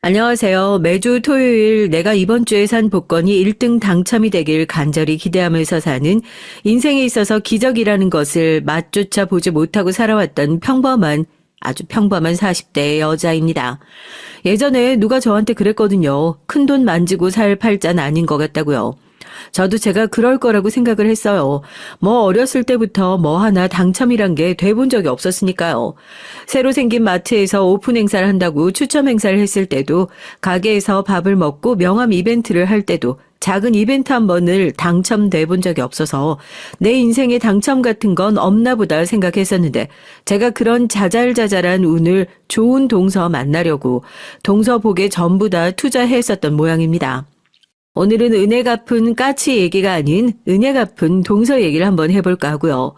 안녕하세요. 매주 토요일 내가 이번 주에 산 복권이 1등 당첨이 되길 간절히 기대하면서 사는 인생에 있어서 기적이라는 것을 맛조차 보지 못하고 살아왔던 아주 평범한 40대 여자입니다. 예전에 누가 저한테 그랬거든요. 큰돈 만지고 살 팔자는 아닌 것 같다고요. 저도 제가 그럴 거라고 생각을 했어요. 어렸을 때부터 하나 당첨이란 게 돼본 적이 없었으니까요. 새로 생긴 마트에서 오픈 행사를 한다고 추첨 행사를 했을 때도, 가게에서 밥을 먹고 명함 이벤트를 할 때도 작은 이벤트 한 번을 당첨돼 본 적이 없어서 내 인생에 당첨 같은 건 없나 보다 생각했었는데, 제가 그런 자잘자잘한 운을 좋은 동서 만나려고 동서 복에 전부 다 투자했었던 모양입니다. 오늘은 은혜 갚은 까치 얘기가 아닌 은혜 갚은 동서 얘기를 한번 해볼까 하고요.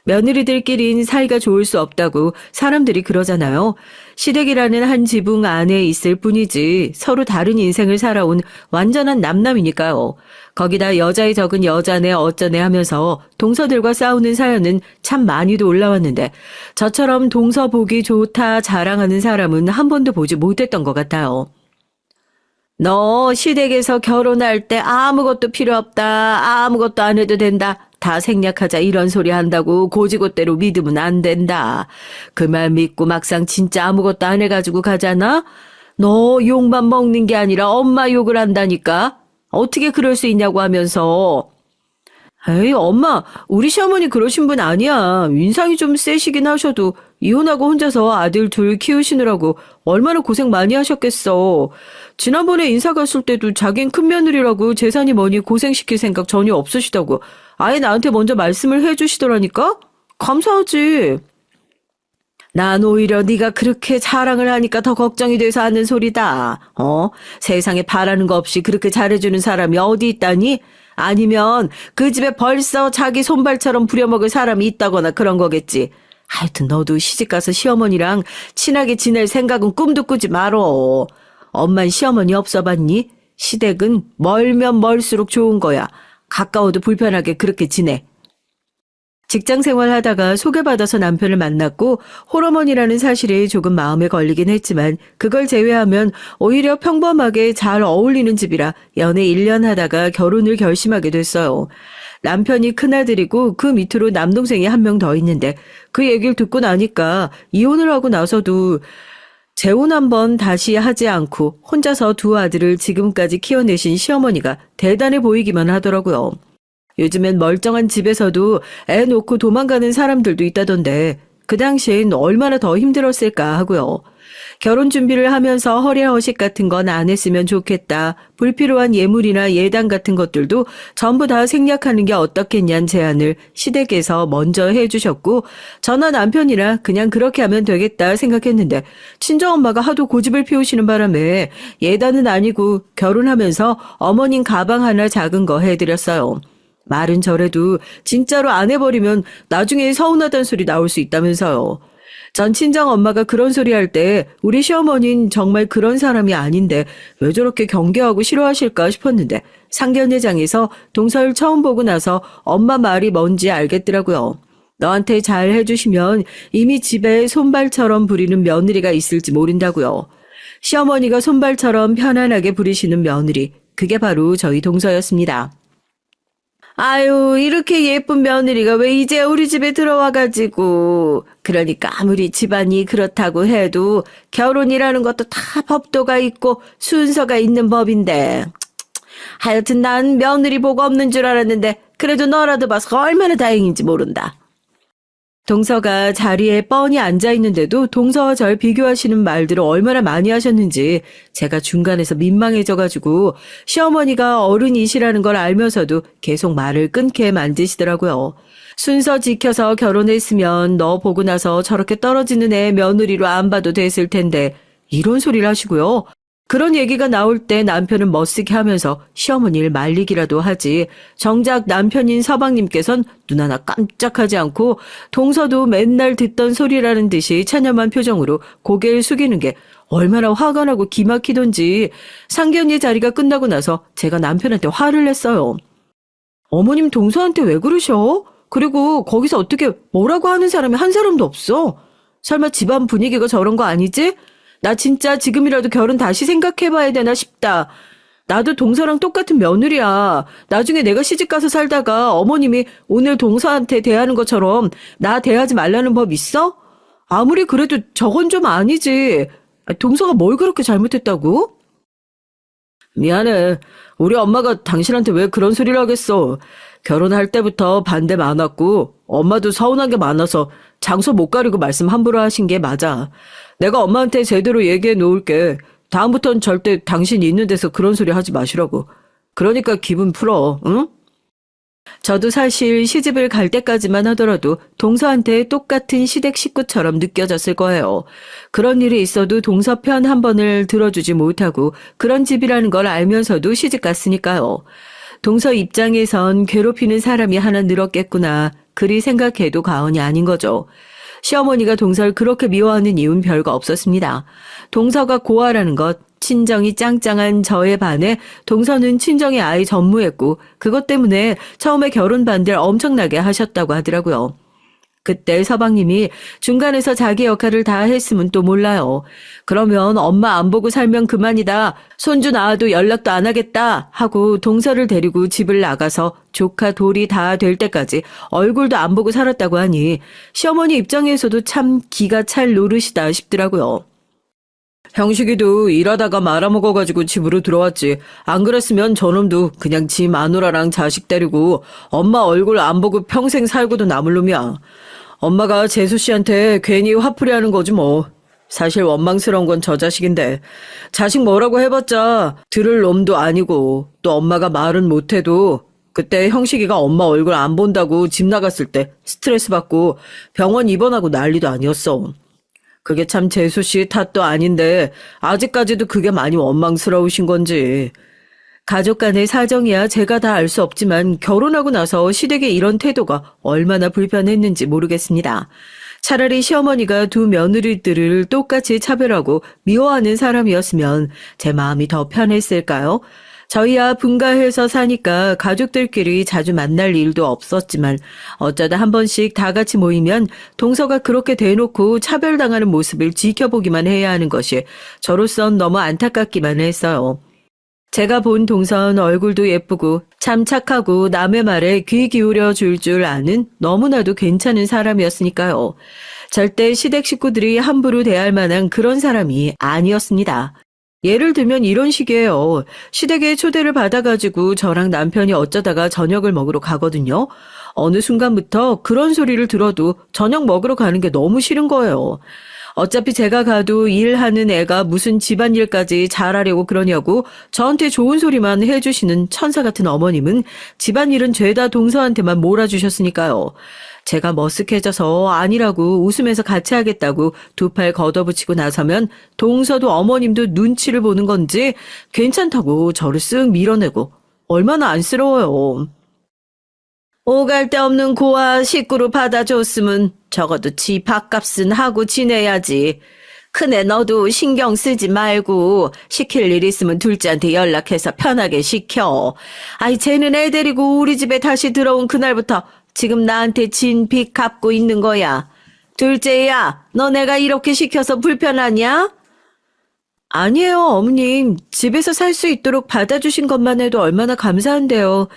며느리들끼린 사이가 좋을 수 없다고 사람들이 그러잖아요. 시댁이라는 한 지붕 안에 있을 뿐이지 서로 다른 인생을 살아온 완전한 남남이니까요. 거기다 여자의 적은 여자네 어쩌네 하면서 동서들과 싸우는 사연은 참 많이도 올라왔는데, 저처럼 동서 보기 좋다 자랑하는 사람은 한 번도 보지 못했던 것 같아요. 너 시댁에서 결혼할 때 아무것도 필요 없다, 아무것도 안 해도 된다, 다 생략하자 이런 소리 한다고 고지고대로 믿으면 안 된다. 그 말 믿고 막상 진짜 아무것도 안 해가지고 가잖아? 너 욕만 먹는 게 아니라 엄마 욕을 한다니까? 어떻게 그럴 수 있냐고 하면서. 에이, 엄마, 우리 시어머니 그러신 분 아니야. 인상이 좀 세시긴 하셔도 이혼하고 혼자서 아들 둘 키우시느라고 얼마나 고생 많이 하셨겠어. 지난번에 인사 갔을 때도 자긴 큰며느리라고 재산이 뭐니 고생시킬 생각 전혀 없으시다고 아예 나한테 먼저 말씀을 해주시더라니까? 감사하지. 난 오히려 네가 그렇게 자랑을 하니까 더 걱정이 돼서 하는 소리다. 세상에 바라는 거 없이 그렇게 잘해주는 사람이 어디 있다니? 아니면 그 집에 벌써 자기 손발처럼 부려먹을 사람이 있다거나 그런 거겠지. 하여튼 너도 시집가서 시어머니랑 친하게 지낼 생각은 꿈도 꾸지 말어. 엄만 시어머니 없어봤니? 시댁은 멀면 멀수록 좋은 거야. 가까워도 불편하게 그렇게 지내. 직장 생활하다가 소개받아서 남편을 만났고 홀어머니라는 사실이 조금 마음에 걸리긴 했지만, 그걸 제외하면 오히려 평범하게 잘 어울리는 집이라 연애 1년 하다가 결혼을 결심하게 됐어요. 남편이 큰아들이고 그 밑으로 남동생이 한 명 더 있는데, 그 얘기를 듣고 나니까 이혼을 하고 나서도 재혼 한번 다시 하지 않고 혼자서 두 아들을 지금까지 키워내신 시어머니가 대단해 보이기만 하더라고요. 요즘엔 멀쩡한 집에서도 애 놓고 도망가는 사람들도 있다던데, 그 당시엔 얼마나 더 힘들었을까 하고요. 결혼 준비를 하면서 허례허식 같은 건 안 했으면 좋겠다, 불필요한 예물이나 예당 같은 것들도 전부 다 생략하는 게 어떻겠냐는 제안을 시댁에서 먼저 해주셨고, 저나 남편이나 그냥 그렇게 하면 되겠다 생각했는데, 친정엄마가 하도 고집을 피우시는 바람에 예단은 아니고 결혼하면서 어머님 가방 하나 작은 거 해드렸어요. 말은 저래도 진짜로 안 해버리면 나중에 서운하다는 소리 나올 수 있다면서요. 전 친정 엄마가 그런 소리 할 때 우리 시어머니는 정말 그런 사람이 아닌데 왜 저렇게 경계하고 싫어하실까 싶었는데, 상견례장에서 동서를 처음 보고 나서 엄마 말이 뭔지 알겠더라고요. 너한테 잘 해주시면 이미 집에 손발처럼 부리는 며느리가 있을지 모른다고요. 시어머니가 손발처럼 편안하게 부리시는 며느리, 그게 바로 저희 동서였습니다. 아유, 이렇게 예쁜 며느리가 왜 이제 우리 집에 들어와가지고. 그러니까 아무리 집안이 그렇다고 해도 결혼이라는 것도 다 법도가 있고 순서가 있는 법인데. 하여튼 난 며느리 복 없는 줄 알았는데 그래도 너라도 봐서 얼마나 다행인지 모른다. 동서가 자리에 뻔히 앉아있는데도 동서와 절 비교하시는 말들을 얼마나 많이 하셨는지 제가 중간에서 민망해져가지고, 시어머니가 어른이시라는 걸 알면서도 계속 말을 끊게 만드시더라고요. 순서 지켜서 결혼했으면 너 보고 나서 저렇게 떨어지는 애 며느리로 안 봐도 됐을 텐데, 이런 소리를 하시고요. 그런 얘기가 나올 때 남편은 멋쓰게 하면서 시어머니를 말리기라도 하지, 정작 남편인 서방님께선 눈 하나 깜짝하지 않고 동서도 맨날 듣던 소리라는 듯이 찬염한 표정으로 고개를 숙이는 게 얼마나 화가 나고 기막히던지, 상견례 자리가 끝나고 나서 제가 남편한테 화를 냈어요. 어머님 동서한테 왜 그러셔? 그리고 거기서 어떻게 뭐라고 하는 사람이 한 사람도 없어. 설마 집안 분위기가 저런 거 아니지? 나 진짜 지금이라도 결혼 다시 생각해봐야 되나 싶다. 나도 동서랑 똑같은 며느리야. 나중에 내가 시집가서 살다가 어머님이 오늘 동서한테 대하는 것처럼 나 대하지 말라는 법 있어? 아무리 그래도 저건 좀 아니지. 동서가 뭘 그렇게 잘못했다고? 미안해. 우리 엄마가 당신한테 왜 그런 소리를 하겠어. 결혼할 때부터 반대 많았고 엄마도 서운한 게 많아서 장소 못 가리고 말씀 함부로 하신 게 맞아. 내가 엄마한테 제대로 얘기해 놓을게. 다음부턴 절대 당신이 있는 데서 그런 소리 하지 마시라고. 그러니까 기분 풀어, 응? 저도 사실 시집을 갈 때까지만 하더라도 동서한테 똑같은 시댁 식구처럼 느껴졌을 거예요. 그런 일이 있어도 동서 편 한 번을 들어주지 못하고 그런 집이라는 걸 알면서도 시집 갔으니까요. 동서 입장에선 괴롭히는 사람이 하나 늘었겠구나. 그리 생각해도 과언이 아닌 거죠. 시어머니가 동서를 그렇게 미워하는 이유는 별거 없었습니다. 동서가 고아라는 것, 친정이 짱짱한 저에 반해 동서는 친정의 아이 전무했고 그것 때문에 처음에 결혼 반대를 엄청나게 하셨다고 하더라고요. 그때 서방님이 중간에서 자기 역할을 다 했으면 또 몰라요. 그러면 엄마 안 보고 살면 그만이다. 손주 낳아도 연락도 안 하겠다 하고 동서를 데리고 집을 나가서 조카 돌이 다 될 때까지 얼굴도 안 보고 살았다고 하니 시어머니 입장에서도 참 기가 찰 노릇이다 싶더라고요. 형식이도 일하다가 말아먹어가지고 집으로 들어왔지. 안 그랬으면 저놈도 그냥 지 마누라랑 자식 데리고 엄마 얼굴 안 보고 평생 살고도 남을 놈이야. 엄마가 재수 씨한테 괜히 화풀이 하는 거지 뭐. 사실 원망스러운 건 저 자식인데 자식 뭐라고 해봤자 들을 놈도 아니고 또 엄마가 말은 못해도 그때 형식이가 엄마 얼굴 안 본다고 집 나갔을 때 스트레스 받고 병원 입원하고 난리도 아니었어. 그게 참 재수 씨 탓도 아닌데 아직까지도 그게 많이 원망스러우신 건지. 가족 간의 사정이야 제가 다 알 수 없지만 결혼하고 나서 시댁의 이런 태도가 얼마나 불편했는지 모르겠습니다. 차라리 시어머니가 두 며느리들을 똑같이 차별하고 미워하는 사람이었으면 제 마음이 더 편했을까요? 저희야 분가해서 사니까 가족들끼리 자주 만날 일도 없었지만 어쩌다 한 번씩 다 같이 모이면 동서가 그렇게 대놓고 차별당하는 모습을 지켜보기만 해야 하는 것이 저로선 너무 안타깝기만 했어요. 제가 본 동선 얼굴도 예쁘고 참 착하고 남의 말에 귀 기울여 줄 아는 너무나도 괜찮은 사람이었으니까요. 절대 시댁 식구들이 함부로 대할 만한 그런 사람이 아니었습니다. 예를 들면 이런 식이에요. 시댁에 초대를 받아가지고 저랑 남편이 어쩌다가 저녁을 먹으러 가거든요. 어느 순간부터 그런 소리를 들어도 저녁 먹으러 가는 게 너무 싫은 거예요. 어차피 제가 가도 일하는 애가 무슨 집안일까지 잘하려고 그러냐고 저한테 좋은 소리만 해주시는 천사 같은 어머님은 집안일은 죄다 동서한테만 몰아주셨으니까요. 제가 머쓱해져서 아니라고 웃으면서 같이 하겠다고 두 팔 걷어붙이고 나서면 동서도 어머님도 눈치를 보는 건지 괜찮다고 저를 쓱 밀어내고 얼마나 안쓰러워요. 오갈 데 없는 고아 식구로 받아줬으면 적어도 지 밥값은 하고 지내야지. 큰애 너도 신경 쓰지 말고 시킬 일 있으면 둘째한테 연락해서 편하게 시켜. 아이 쟤는 애 데리고 우리 집에 다시 들어온 그날부터 지금 나한테 진 빚 갚고 있는 거야. 둘째야, 너 내가 이렇게 시켜서 불편하냐? 아니에요, 어머님. 집에서 살 수 있도록 받아주신 것만 해도 얼마나 감사한데요.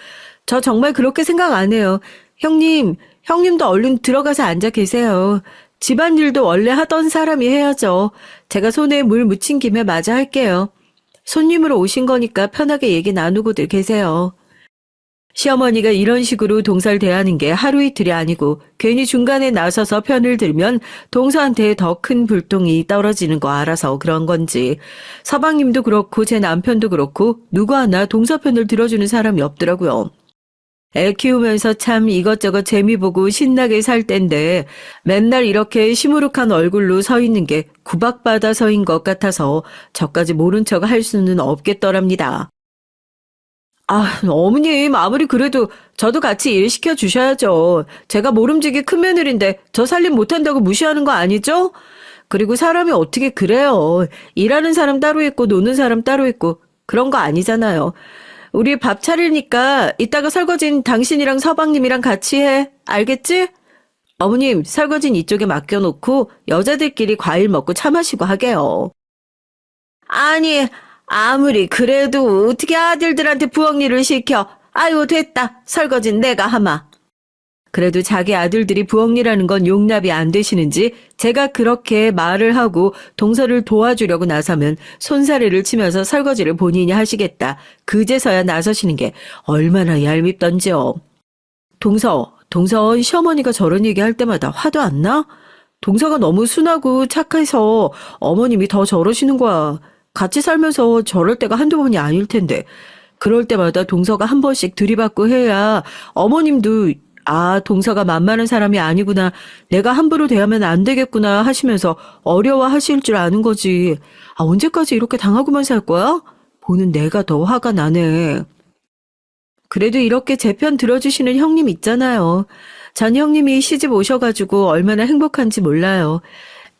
저 정말 그렇게 생각 안 해요. 형님도 얼른 들어가서 앉아 계세요. 집안일도 원래 하던 사람이 해야죠. 제가 손에 물 묻힌 김에 마저 할게요. 손님으로 오신 거니까 편하게 얘기 나누고들 계세요. 시어머니가 이런 식으로 동서를 대하는 게 하루 이틀이 아니고 괜히 중간에 나서서 편을 들면 동서한테 더 큰 불똥이 떨어지는 거 알아서 그런 건지 서방님도 그렇고 제 남편도 그렇고 누구 하나 동서 편을 들어주는 사람이 없더라고요. 애 키우면서 참 이것저것 재미 보고 신나게 살 땐데 맨날 이렇게 시무룩한 얼굴로 서 있는 게 구박받아 서인 것 같아서 저까지 모른 척 할 수는 없겠더랍니다. 어머님, 아무리 그래도 저도 같이 일 시켜주셔야죠. 제가 모름지기 큰 며느리인데 저 살림 못한다고 무시하는 거 아니죠? 그리고 사람이 어떻게 그래요. 일하는 사람 따로 있고 노는 사람 따로 있고 그런 거 아니잖아요. 우리 밥 차리니까 이따가 설거지는 당신이랑 서방님이랑 같이 해. 알겠지? 어머님, 설거지는 이쪽에 맡겨놓고 여자들끼리 과일 먹고 차 마시고 하게요. 아니, 아무리 그래도 어떻게 아들들한테 부엌 일을 시켜. 아유, 됐다. 설거지는 내가 하마. 그래도 자기 아들들이 부엌 일하는 건 용납이 안 되시는지 제가 그렇게 말을 하고 동서를 도와주려고 나서면 손사래를 치면서 설거지를 본인이 하시겠다. 그제서야 나서시는 게 얼마나 얄밉던지요. 동서 시어머니가 저런 얘기 할 때마다 화도 안 나? 동서가 너무 순하고 착해서 어머님이 더 저러시는 거야. 같이 살면서 저럴 때가 한두 번이 아닐 텐데. 그럴 때마다 동서가 한 번씩 들이받고 해야 어머님도 동서가 만만한 사람이 아니구나. 내가 함부로 대하면 안 되겠구나 하시면서 어려워하실 줄 아는 거지. 언제까지 이렇게 당하고만 살 거야? 보는 내가 더 화가 나네. 그래도 이렇게 제 편 들어주시는 형님 있잖아요. 전 형님이 시집 오셔가지고 얼마나 행복한지 몰라요.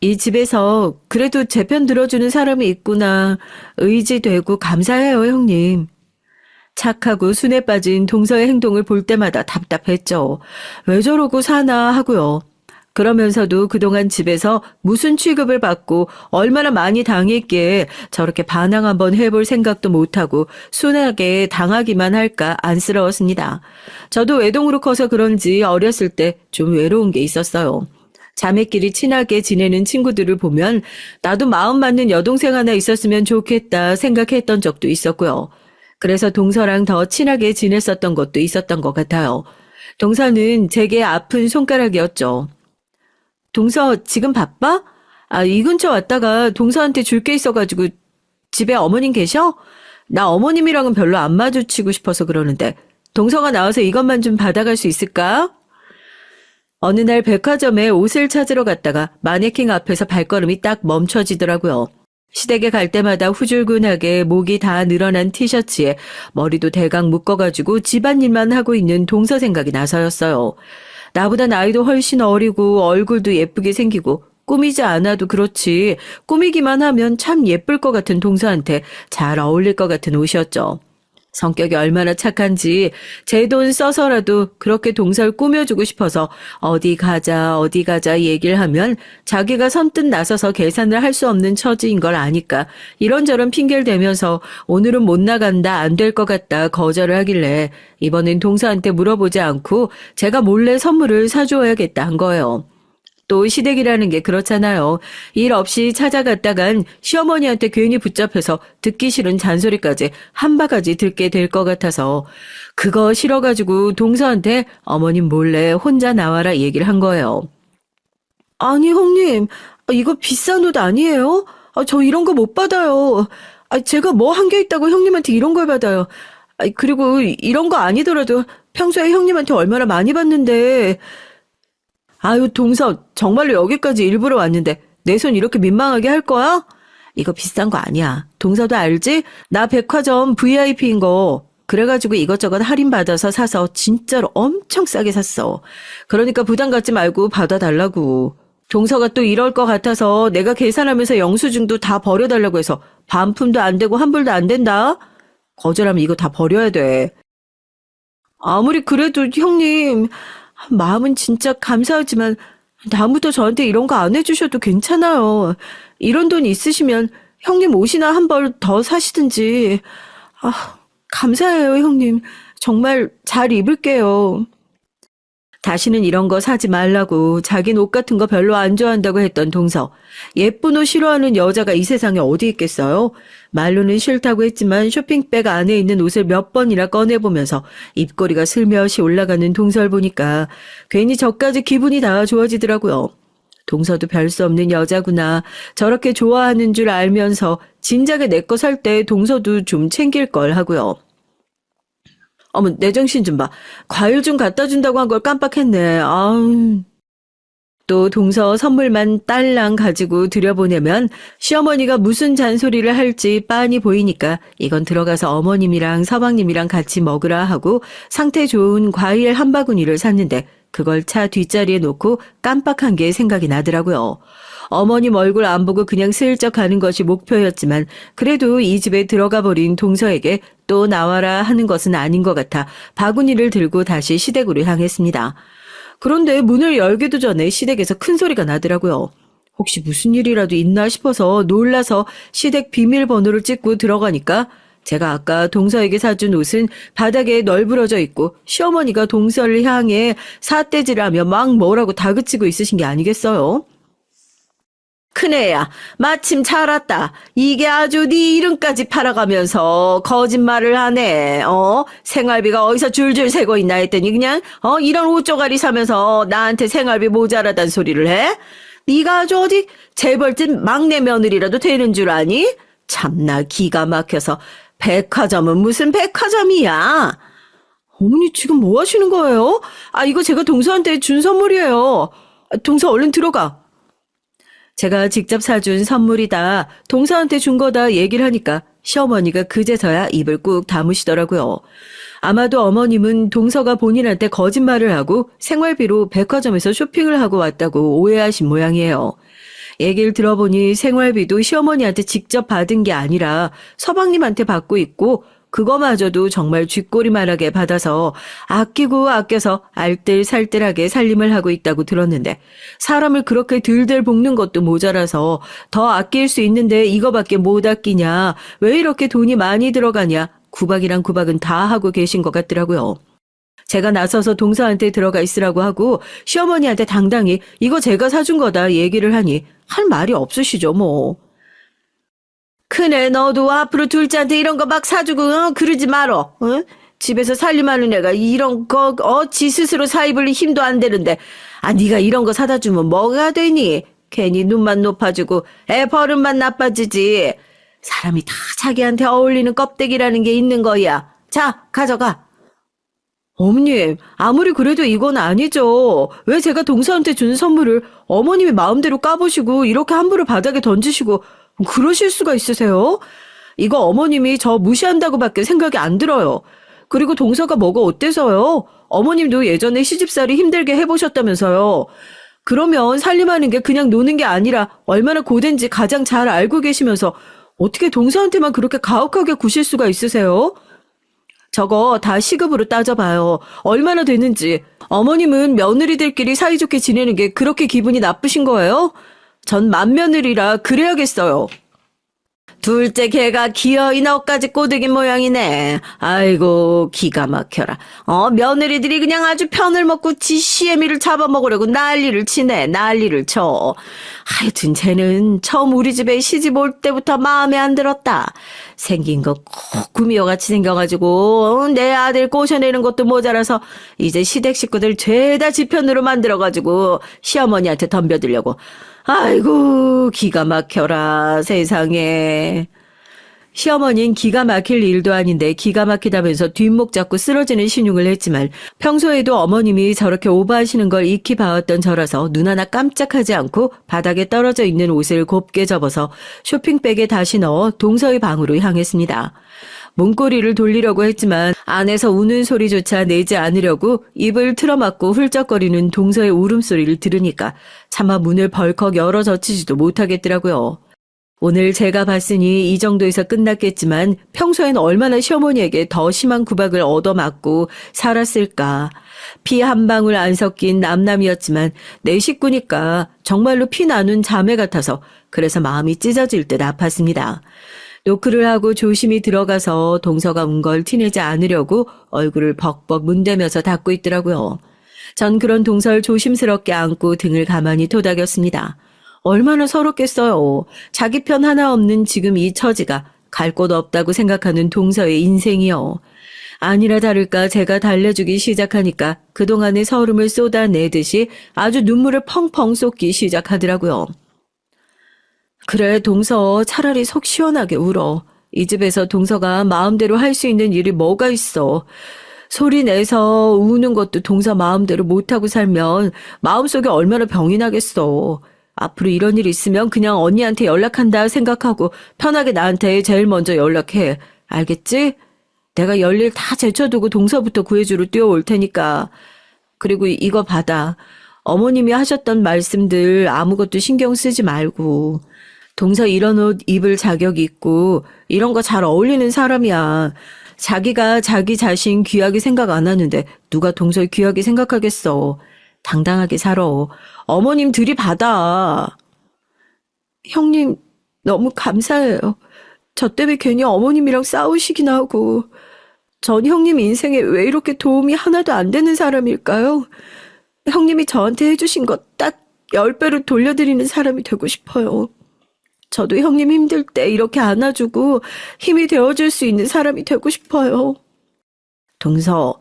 이 집에서 그래도 제 편 들어주는 사람이 있구나. 의지되고 감사해요, 형님. 착하고 순에 빠진 동서의 행동을 볼 때마다 답답했죠. 왜 저러고 사나 하고요. 그러면서도 그동안 집에서 무슨 취급을 받고 얼마나 많이 당했기에 저렇게 반항 한번 해볼 생각도 못하고 순하게 당하기만 할까 안쓰러웠습니다. 저도 외동으로 커서 그런지 어렸을 때 좀 외로운 게 있었어요. 자매끼리 친하게 지내는 친구들을 보면 나도 마음 맞는 여동생 하나 있었으면 좋겠다 생각했던 적도 있었고요. 그래서 동서랑 더 친하게 지냈었던 것도 있었던 것 같아요. 동서는 제게 아픈 손가락이었죠. 동서 지금 바빠? 이 근처 왔다가 동서한테 줄 게 있어가지고 집에 어머님 계셔? 나 어머님이랑은 별로 안 마주치고 싶어서 그러는데 동서가 나와서 이것만 좀 받아갈 수 있을까? 어느 날 백화점에 옷을 찾으러 갔다가 마네킹 앞에서 발걸음이 딱 멈춰지더라고요. 시댁에 갈 때마다 후줄근하게 목이 다 늘어난 티셔츠에 머리도 대강 묶어가지고 집안일만 하고 있는 동서 생각이 나서였어요. 나보다 나이도 훨씬 어리고 얼굴도 예쁘게 생기고 꾸미지 않아도 그렇지 꾸미기만 하면 참 예쁠 것 같은 동서한테 잘 어울릴 것 같은 옷이었죠. 성격이 얼마나 착한지 제 돈 써서라도 그렇게 동서를 꾸며주고 싶어서 어디 가자 얘기를 하면 자기가 선뜻 나서서 계산을 할 수 없는 처지인 걸 아니까 이런저런 핑계를 대면서 오늘은 못 나간다 안 될 것 같다 거절을 하길래 이번엔 동서한테 물어보지 않고 제가 몰래 선물을 사줘야겠다 한 거예요. 또 시댁이라는 게 그렇잖아요. 일 없이 찾아갔다간 시어머니한테 괜히 붙잡혀서 듣기 싫은 잔소리까지 한 바가지 듣게 될 것 같아서 그거 싫어가지고 동서한테 어머님 몰래 혼자 나와라 얘기를 한 거예요. 아니 형님, 이거 비싼 옷 아니에요? 저 이런 거 못 받아요. 제가 뭐 한 게 있다고 형님한테 이런 걸 받아요. 그리고 이런 거 아니더라도 평소에 형님한테 얼마나 많이 받는데. 아유, 동서, 정말로 여기까지 일부러 왔는데 내 손 이렇게 민망하게 할 거야? 이거 비싼 거 아니야. 동서도 알지? 나 백화점 VIP인 거. 그래가지고 이것저것 할인받아서 사서 진짜로 엄청 싸게 샀어. 그러니까 부담 갖지 말고 받아달라고. 동서가 또 이럴 것 같아서 내가 계산하면서 영수증도 다 버려달라고 해서 반품도 안 되고 환불도 안 된다? 거절하면 이거 다 버려야 돼. 아무리 그래도 형님... 마음은 진짜 감사하지만 다음부터 저한테 이런 거 안 해주셔도 괜찮아요. 이런 돈 있으시면 형님 옷이나 한 벌 더 사시든지. 감사해요 형님. 정말 잘 입을게요. 다시는 이런 거 사지 말라고 자긴 옷 같은 거 별로 안 좋아한다고 했던 동서. 예쁜 옷 싫어하는 여자가 이 세상에 어디 있겠어요? 말로는 싫다고 했지만 쇼핑백 안에 있는 옷을 몇 번이나 꺼내보면서 입꼬리가 슬며시 올라가는 동서를 보니까 괜히 저까지 기분이 다 좋아지더라고요. 동서도 별 수 없는 여자구나. 저렇게 좋아하는 줄 알면서 진작에 내 거 살 때 동서도 좀 챙길 걸 하고요. 어머, 내 정신 좀 봐. 과일 좀 갖다 준다고 한 걸 깜빡했네. 또 동서 선물만 딸랑 가지고 들여보내면 시어머니가 무슨 잔소리를 할지 빤히 보이니까 이건 들어가서 어머님이랑 서방님이랑 같이 먹으라 하고 상태 좋은 과일 한 바구니를 샀는데 그걸 차 뒷자리에 놓고 깜빡한 게 생각이 나더라고요. 어머님 얼굴 안 보고 그냥 슬쩍 가는 것이 목표였지만 그래도 이 집에 들어가 버린 동서에게 또 나와라 하는 것은 아닌 것 같아 바구니를 들고 다시 시댁으로 향했습니다. 그런데 문을 열기도 전에 시댁에서 큰 소리가 나더라고요. 혹시 무슨 일이라도 있나 싶어서 놀라서 시댁 비밀번호를 찍고 들어가니까 제가 아까 동서에게 사준 옷은 바닥에 널브러져 있고 시어머니가 동서를 향해 삿대질하며 막 뭐라고 다그치고 있으신 게 아니겠어요? 큰애야, 마침 잘 왔다. 이게 아주 네 이름까지 팔아가면서 거짓말을 하네. 생활비가 어디서 줄줄 새고 있나 했더니 그냥 이런 옷조가리 사면서 나한테 생활비 모자라단 소리를 해? 네가 아주 어디 재벌집 막내 며느리라도 되는 줄 아니? 참나 기가 막혀서 백화점은 무슨 백화점이야? 어머니 지금 뭐 하시는 거예요? 이거 제가 동서한테 준 선물이에요. 동서 얼른 들어가. 제가 직접 사준 선물이다. 동서한테 준 거다 얘기를 하니까 시어머니가 그제서야 입을 꾹 다무시더라고요. 아마도 어머님은 동서가 본인한테 거짓말을 하고 생활비로 백화점에서 쇼핑을 하고 왔다고 오해하신 모양이에요. 얘기를 들어보니 생활비도 시어머니한테 직접 받은 게 아니라 서방님한테 받고 있고 그거마저도 정말 쥐꼬리만하게 받아서 아끼고 아껴서 알뜰살뜰하게 살림을 하고 있다고 들었는데 사람을 그렇게 들들 볶는 것도 모자라서 더 아낄 수 있는데 이거밖에 못 아끼냐, 왜 이렇게 돈이 많이 들어가냐, 구박이랑 구박은 다 하고 계신 것 같더라고요. 제가 나서서 동서한테 들어가 있으라고 하고 시어머니한테 당당히 이거 제가 사준 거다 얘기를 하니 할 말이 없으시죠 뭐. 큰애 너도 앞으로 둘째한테 이런 거 막 사주고 그러지 말어. 집에서 살림하는 애가 이런 거 지 스스로 사 입을 힘도 안 되는데 네가 이런 거 사다 주면 뭐가 되니? 괜히 눈만 높아지고 애 버릇만 나빠지지. 사람이 다 자기한테 어울리는 껍데기라는 게 있는 거야. 자, 가져가. 어머님, 아무리 그래도 이건 아니죠. 왜 제가 동서한테 준 선물을 어머님이 마음대로 까보시고 이렇게 함부로 바닥에 던지시고 그러실 수가 있으세요? 이거 어머님이 저 무시한다고밖에 생각이 안 들어요. 그리고 동서가 뭐가 어때서요? 어머님도 예전에 시집살이 힘들게 해보셨다면서요. 그러면 살림하는 게 그냥 노는 게 아니라 얼마나 고된지 가장 잘 알고 계시면서 어떻게 동서한테만 그렇게 가혹하게 구실 수가 있으세요? 저거 다 시급으로 따져봐요. 얼마나 되는지. 어머님은 며느리들끼리 사이좋게 지내는 게 그렇게 기분이 나쁘신 거예요? 전 맏며느리라 그래야겠어요. 둘째 개가 기어이 너까지 꼬드긴 모양이네. 아이고 기가 막혀라. 며느리들이 그냥 아주 편을 먹고 지 시애미를 잡아먹으려고 난리를 치네. 난리를 쳐. 하여튼 쟤는 처음 우리 집에 시집 올 때부터 마음에 안 들었다. 생긴 거 꼭 구미호같이 생겨가지고 내 아들 꼬셔내는 것도 모자라서 이제 시댁 식구들 죄다 지 편으로 만들어가지고 시어머니한테 덤벼들려고. 아이고 기가 막혀라 세상에. 시어머니는 기가 막힐 일도 아닌데 기가 막히다면서 뒷목 잡고 쓰러지는 신용을 했지만 평소에도 어머님이 저렇게 오버하시는 걸 익히 봐왔던 저라서 눈 하나 깜짝하지 않고 바닥에 떨어져 있는 옷을 곱게 접어서 쇼핑백에 다시 넣어 동서의 방으로 향했습니다. 문고리를 돌리려고 했지만 안에서 우는 소리조차 내지 않으려고 입을 틀어막고 훌쩍거리는 동서의 울음소리를 들으니까 차마 문을 벌컥 열어 젖히지도 못하겠더라고요. 오늘 제가 봤으니 이 정도에서 끝났겠지만 평소엔 얼마나 시어머니에게 더 심한 구박을 얻어맞고 살았을까. 피 한 방울 안 섞인 남남이었지만 내 식구니까 정말로 피 나눈 자매 같아서 그래서 마음이 찢어질 듯 아팠습니다. 노크를 하고 조심히 들어가서 동서가 운 걸 티내지 않으려고 얼굴을 벅벅 문대면서 닫고 있더라고요. 전 그런 동서를 조심스럽게 안고 등을 가만히 토닥였습니다. 얼마나 서럽겠어요. 자기 편 하나 없는 지금 이 처지가 갈 곳 없다고 생각하는 동서의 인생이요. 아니라 다를까 제가 달래주기 시작하니까 그동안의 서름을 쏟아내듯이 아주 눈물을 펑펑 쏟기 시작하더라고요. 그래 동서 차라리 속 시원하게 울어. 이 집에서 동서가 마음대로 할 수 있는 일이 뭐가 있어. 소리 내서 우는 것도 동서 마음대로 못하고 살면 마음속에 얼마나 병이 나겠어. 앞으로 이런 일 있으면 그냥 언니한테 연락한다 생각하고 편하게 나한테 제일 먼저 연락해. 알겠지? 내가 열일 다 제쳐두고 동서부터 구해주러 뛰어올 테니까. 그리고 이거 받아. 어머님이 하셨던 말씀들 아무것도 신경 쓰지 말고. 동서 이런 옷 입을 자격 있고 이런 거 잘 어울리는 사람이야. 자기가 자기 자신 귀하게 생각 안 하는데 누가 동서를 귀하게 생각하겠어. 당당하게 살아. 어머님 들이받아. 형님, 너무 감사해요. 저 때문에 괜히 어머님이랑 싸우시기나 하고. 전 형님 인생에 왜 이렇게 도움이 하나도 안 되는 사람일까요? 형님이 저한테 해주신 것 딱 10배로 돌려드리는 사람이 되고 싶어요. 저도 형님 힘들 때 이렇게 안아주고 힘이 되어줄 수 있는 사람이 되고 싶어요. 동서,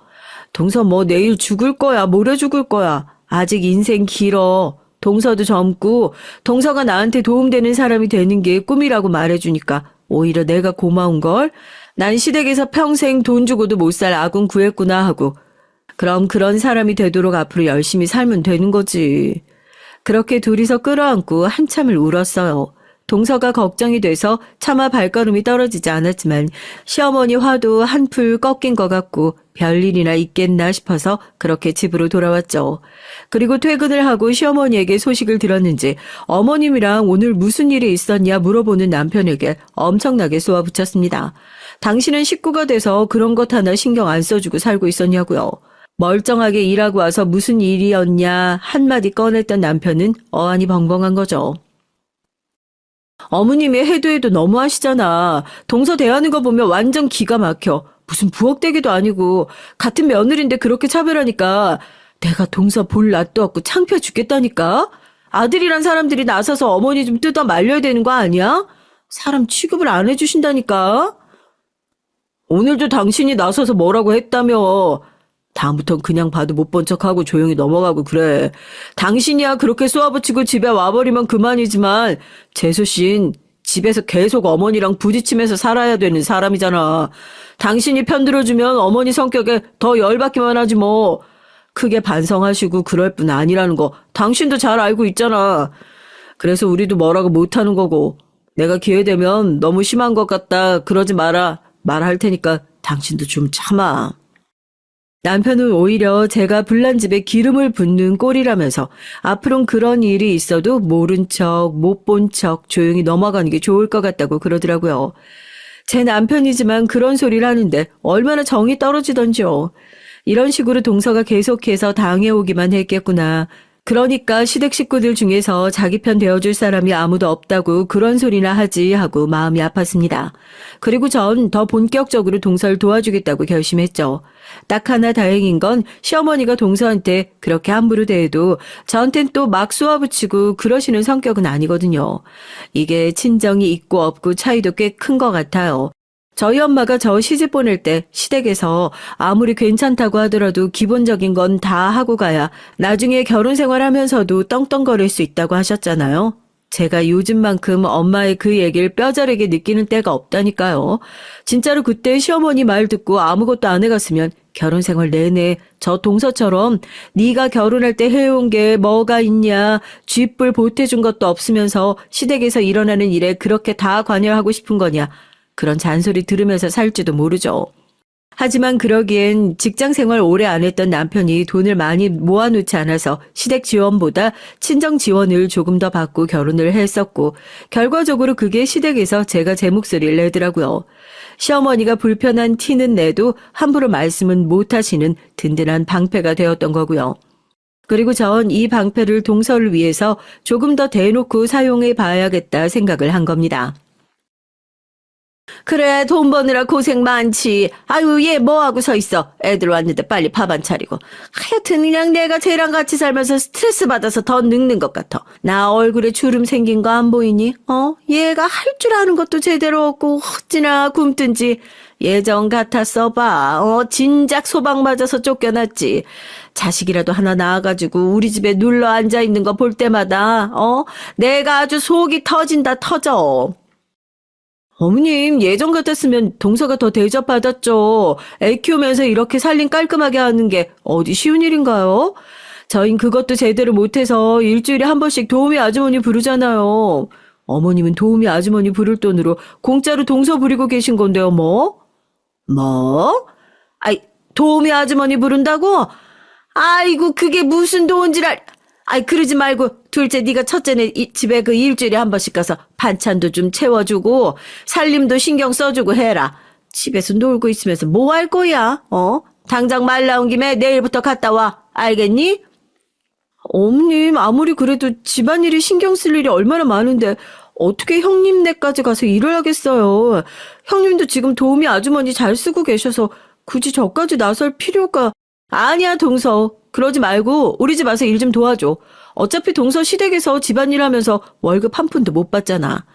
동서 뭐 내일 죽을 거야, 모레 죽을 거야. 아직 인생 길어. 동서도 젊고 동서가 나한테 도움되는 사람이 되는 게 꿈이라고 말해주니까 오히려 내가 고마운걸. 난 시댁에서 평생 돈 주고도 못 살 아군 구했구나 하고. 그럼 그런 사람이 되도록 앞으로 열심히 살면 되는 거지. 그렇게 둘이서 끌어안고 한참을 울었어요. 동서가 걱정이 돼서 차마 발걸음이 떨어지지 않았지만 시어머니 화도 한풀 꺾인 것 같고 별일이나 있겠나 싶어서 그렇게 집으로 돌아왔죠. 그리고 퇴근을 하고 시어머니에게 소식을 들었는지 어머님이랑 오늘 무슨 일이 있었냐 물어보는 남편에게 엄청나게 쏘아붙였습니다. 당신은 식구가 돼서 그런 것 하나 신경 안 써주고 살고 있었냐고요. 멀쩡하게 일하고 와서 무슨 일이었냐 한마디 꺼냈던 남편은 어안이 벙벙한 거죠. 어머님이 해도 해도 너무하시잖아. 동서 대하는 거 보면 완전 기가 막혀. 무슨 부엌대기도 아니고 같은 며느리인데 그렇게 차별하니까 내가 동서 볼 낯도 없고 창피해 죽겠다니까. 아들이란 사람들이 나서서 어머니 좀 뜯어 말려야 되는 거 아니야? 사람 취급을 안 해주신다니까. 오늘도 당신이 나서서 뭐라고 했다며. 다음부턴 그냥 봐도 못 본 척하고 조용히 넘어가고 그래. 당신이야 그렇게 쏘아붙이고 집에 와버리면 그만이지만 재수 씨는 집에서 계속 어머니랑 부딪히면서 살아야 되는 사람이잖아. 당신이 편들어주면 어머니 성격에 더 열받기만 하지 뭐. 크게 반성하시고 그럴 뿐 아니라는 거 당신도 잘 알고 있잖아. 그래서 우리도 뭐라고 못하는 거고. 내가 기회 되면 너무 심한 것 같다 그러지 마라. 말할 테니까 당신도 좀 참아. 남편은 오히려 제가 불난 집에 기름을 붓는 꼴이라면서 앞으론 그런 일이 있어도 모른 척, 못 본 척 조용히 넘어가는 게 좋을 것 같다고 그러더라고요. 제 남편이지만 그런 소리를 하는데 얼마나 정이 떨어지던지요. 이런 식으로 동서가 계속해서 당해오기만 했겠구나. 그러니까 시댁 식구들 중에서 자기 편 되어줄 사람이 아무도 없다고 그런 소리나 하지 하고 마음이 아팠습니다. 그리고 전 더 본격적으로 동서를 도와주겠다고 결심했죠. 딱 하나 다행인 건 시어머니가 동서한테 그렇게 함부로 대해도 저한텐 또 막 쏘아붙이고 그러시는 성격은 아니거든요. 이게 친정이 있고 없고 차이도 꽤 큰 것 같아요. 저희 엄마가 저 시집 보낼 때 시댁에서 아무리 괜찮다고 하더라도 기본적인 건 다 하고 가야 나중에 결혼 생활하면서도 떵떵거릴 수 있다고 하셨잖아요. 제가 요즘만큼 엄마의 그 얘기를 뼈저리게 느끼는 때가 없다니까요. 진짜로 그때 시어머니 말 듣고 아무것도 안 해갔으면 결혼 생활 내내 저 동서처럼 네가 결혼할 때 해온 게 뭐가 있냐, 쥐뿔 보태준 것도 없으면서 시댁에서 일어나는 일에 그렇게 다 관여하고 싶은 거냐, 그런 잔소리 들으면서 살지도 모르죠. 하지만 그러기엔 직장 생활 오래 안 했던 남편이 돈을 많이 모아놓지 않아서 시댁 지원보다 친정 지원을 조금 더 받고 결혼을 했었고 결과적으로 그게 시댁에서 제가 제 목소리를 내더라고요. 시어머니가 불편한 티는 내도 함부로 말씀은 못하시는 든든한 방패가 되었던 거고요. 그리고 전 이 방패를 동서를 위해서 조금 더 대놓고 사용해 봐야겠다 생각을 한 겁니다. 그래, 돈 버느라 고생 많지. 아유, 얘 뭐하고 서 있어. 애들 왔는데 빨리 밥 안 차리고. 하여튼 그냥 내가 쟤랑 같이 살면서 스트레스 받아서 더 늙는 것 같아. 나 얼굴에 주름 생긴 거 안 보이니? 얘가 할 줄 아는 것도 제대로 없고 어찌나 굶든지. 예전 같았어 봐. 진작 소방 맞아서 쫓겨났지. 자식이라도 하나 낳아가지고 우리 집에 눌러 앉아있는 거 볼 때마다 내가 아주 속이 터진다 터져. 어머님, 예전 같았으면 동서가 더 대접받았죠. 애 키우면서 이렇게 살림 깔끔하게 하는 게 어디 쉬운 일인가요? 저흰 그것도 제대로 못해서 일주일에 한 번씩 도우미 아주머니 부르잖아요. 어머님은 도우미 아주머니 부를 돈으로 공짜로 동서 부리고 계신 건데요, 뭐? 뭐? 아이, 도우미 아주머니 부른다고? 아이고, 그게 무슨 도운지랄. 아이, 그러지 말고 둘째 네가 첫째네 집에 그 일주일에 한 번씩 가서 반찬도 좀 채워주고 살림도 신경 써주고 해라. 집에서 놀고 있으면서 뭐 할 거야? 당장 말 나온 김에 내일부터 갔다 와. 알겠니? 어머님, 아무리 그래도 집안일이 신경 쓸 일이 얼마나 많은데 어떻게 형님네까지 가서 일을 하겠어요. 형님도 지금 도우미 아주머니 잘 쓰고 계셔서 굳이 저까지 나설 필요가... 아니야, 동서. 그러지 말고 우리 집 와서 일 좀 도와줘. 어차피 동서 시댁에서 집안일 하면서 월급 한 푼도 못 받잖아.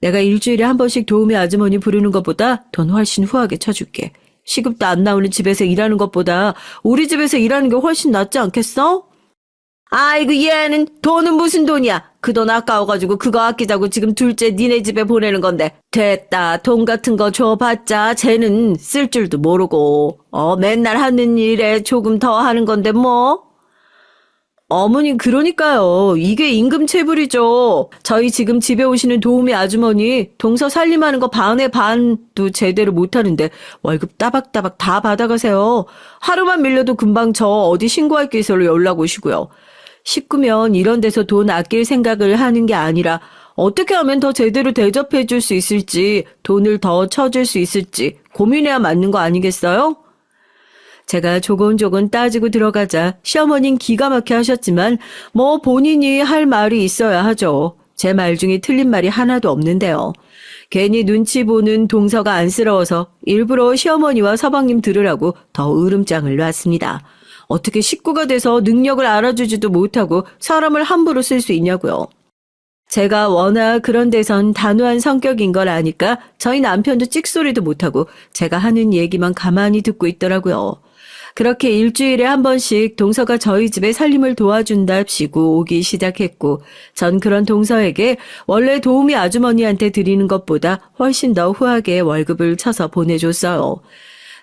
내가 일주일에 한 번씩 도우미 아주머니 부르는 것보다 돈 훨씬 후하게 쳐줄게. 시급도 안 나오는 집에서 일하는 것보다 우리 집에서 일하는 게 훨씬 낫지 않겠어? 아이고 얘는 돈은 무슨 돈이야. 그 돈 아까워가지고 그거 아끼자고 지금 둘째 니네 집에 보내는 건데. 됐다. 돈 같은 거 줘봤자 쟤는 쓸 줄도 모르고 맨날 하는 일에 조금 더 하는 건데 뭐. 어머님 그러니까요. 이게 임금체불이죠. 저희 지금 집에 오시는 도우미 아주머니 동서 살림하는 거 반에 반도 제대로 못하는데 월급 따박따박 다 받아가세요. 하루만 밀려도 금방 저 어디 신고할 게 있어로 연락 오시고요. 식구면 이런 데서 돈 아낄 생각을 하는 게 아니라 어떻게 하면 더 제대로 대접해 줄 수 있을지, 돈을 더 쳐줄 수 있을지 고민해야 맞는 거 아니겠어요? 제가 조곤조곤 따지고 들어가자 시어머니는 기가 막혀 하셨지만 뭐 본인이 할 말이 있어야 하죠. 제 말 중에 틀린 말이 하나도 없는데요. 괜히 눈치 보는 동서가 안쓰러워서 일부러 시어머니와 서방님 들으라고 더 으름장을 놨습니다. 어떻게 식구가 돼서 능력을 알아주지도 못하고 사람을 함부로 쓸 수 있냐고요. 제가 워낙 그런 데선 단호한 성격인 걸 아니까 저희 남편도 찍소리도 못하고 제가 하는 얘기만 가만히 듣고 있더라고요. 그렇게 일주일에 한 번씩 동서가 저희 집에 살림을 도와준답시고 오기 시작했고 전 그런 동서에게 원래 도우미 아주머니한테 드리는 것보다 훨씬 더 후하게 월급을 쳐서 보내줬어요.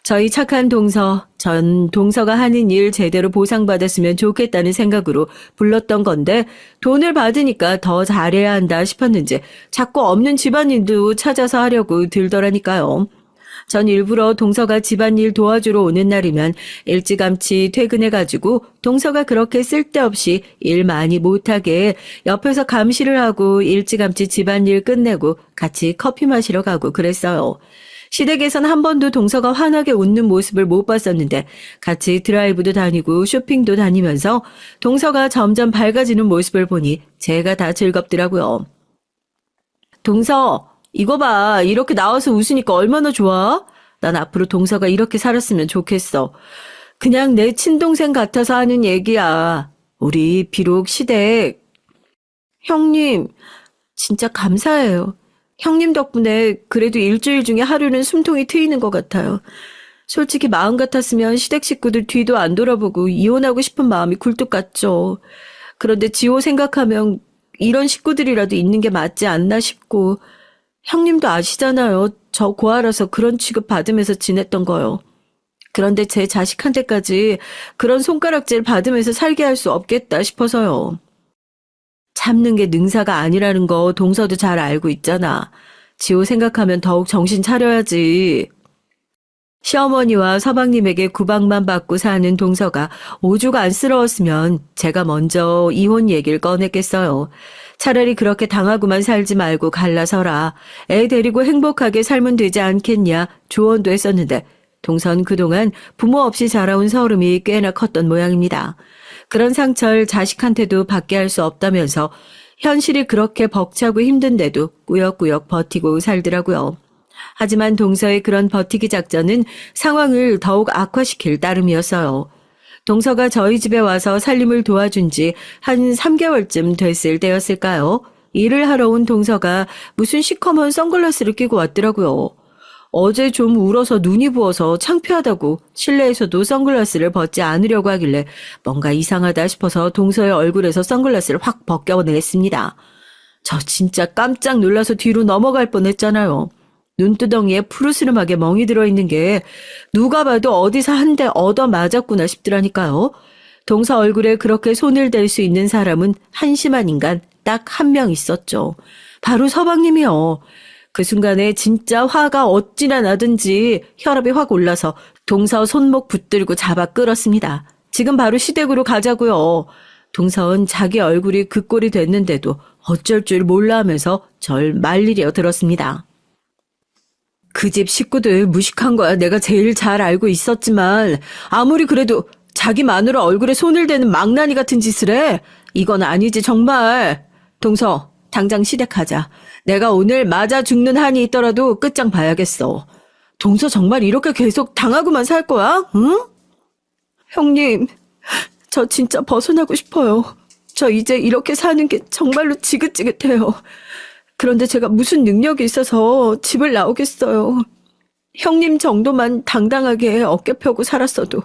저희 착한 동서, 전 동서가 하는 일 제대로 보상받았으면 좋겠다는 생각으로 불렀던 건데 돈을 받으니까 더 잘해야 한다 싶었는지 자꾸 없는 집안일도 찾아서 하려고 들더라니까요. 전 일부러 동서가 집안일 도와주러 오는 날이면 일찌감치 퇴근해가지고 동서가 그렇게 쓸데없이 일 많이 못하게 옆에서 감시를 하고 일찌감치 집안일 끝내고 같이 커피 마시러 가고 그랬어요. 시댁에선 한 번도 동서가 환하게 웃는 모습을 못 봤었는데 같이 드라이브도 다니고 쇼핑도 다니면서 동서가 점점 밝아지는 모습을 보니 제가 다 즐겁더라고요. 동서, 이거 봐. 이렇게 나와서 웃으니까 얼마나 좋아? 난 앞으로 동서가 이렇게 살았으면 좋겠어. 그냥 내 친동생 같아서 하는 얘기야. 우리 비록 시댁... 형님, 진짜 감사해요. 형님 덕분에 그래도 일주일 중에 하루는 숨통이 트이는 것 같아요. 솔직히 마음 같았으면 시댁 식구들 뒤도 안 돌아보고 이혼하고 싶은 마음이 굴뚝 같죠. 그런데 지호 생각하면 이런 식구들이라도 있는 게 맞지 않나 싶고 형님도 아시잖아요. 저 고아라서 그런 취급 받으면서 지냈던 거요. 그런데 제 자식한테까지 그런 손가락질 받으면서 살게 할 수 없겠다 싶어서요. 참는 게 능사가 아니라는 거 동서도 잘 알고 있잖아. 지호 생각하면 더욱 정신 차려야지. 시어머니와 서방님에게 구박만 받고 사는 동서가 오죽 안쓰러웠으면 제가 먼저 이혼 얘기를 꺼냈겠어요. 차라리 그렇게 당하고만 살지 말고 갈라서라. 애 데리고 행복하게 살면 되지 않겠냐 조언도 했었는데 동선 그동안 부모 없이 자라온 서름이 꽤나 컸던 모양입니다. 그런 상처를 자식한테도 받게 할 수 없다면서 현실이 그렇게 벅차고 힘든데도 꾸역꾸역 버티고 살더라고요. 하지만 동서의 그런 버티기 작전은 상황을 더욱 악화시킬 따름이었어요. 동서가 저희 집에 와서 살림을 도와준 지 한 3개월쯤 됐을 때였을까요? 일을 하러 온 동서가 무슨 시커먼 선글라스를 끼고 왔더라고요. 어제 좀 울어서 눈이 부어서 창피하다고 실내에서도 선글라스를 벗지 않으려고 하길래 뭔가 이상하다 싶어서 동서의 얼굴에서 선글라스를 확 벗겨냈습니다. 저 진짜 깜짝 놀라서 뒤로 넘어갈 뻔했잖아요. 눈두덩이에 푸르스름하게 멍이 들어있는 게 누가 봐도 어디서 한 대 얻어 맞았구나 싶더라니까요. 동서 얼굴에 그렇게 손을 댈 수 있는 사람은 한심한 인간 딱 한 명 있었죠. 바로 서방님이요. 그 순간에 진짜 화가 어찌나 나든지 혈압이 확 올라서 동서 손목 붙들고 잡아 끌었습니다. 지금 바로 시댁으로 가자고요. 동서는 자기 얼굴이 그 꼴이 됐는데도 어쩔 줄 몰라 하면서 절 말리려 들었습니다. 그 집 식구들 무식한 거야 내가 제일 잘 알고 있었지만 아무리 그래도 자기 마누라 얼굴에 손을 대는 망나니 같은 짓을 해? 이건 아니지 정말. 동서, 당장 시댁하자. 내가 오늘 맞아 죽는 한이 있더라도 끝장 봐야겠어. 동서 정말 이렇게 계속 당하고만 살 거야? 응? 형님, 저 진짜 벗어나고 싶어요. 저 이제 이렇게 사는 게 정말로 지긋지긋해요. 그런데 제가 무슨 능력이 있어서 집을 나오겠어요. 형님 정도만 당당하게 어깨 펴고 살았어도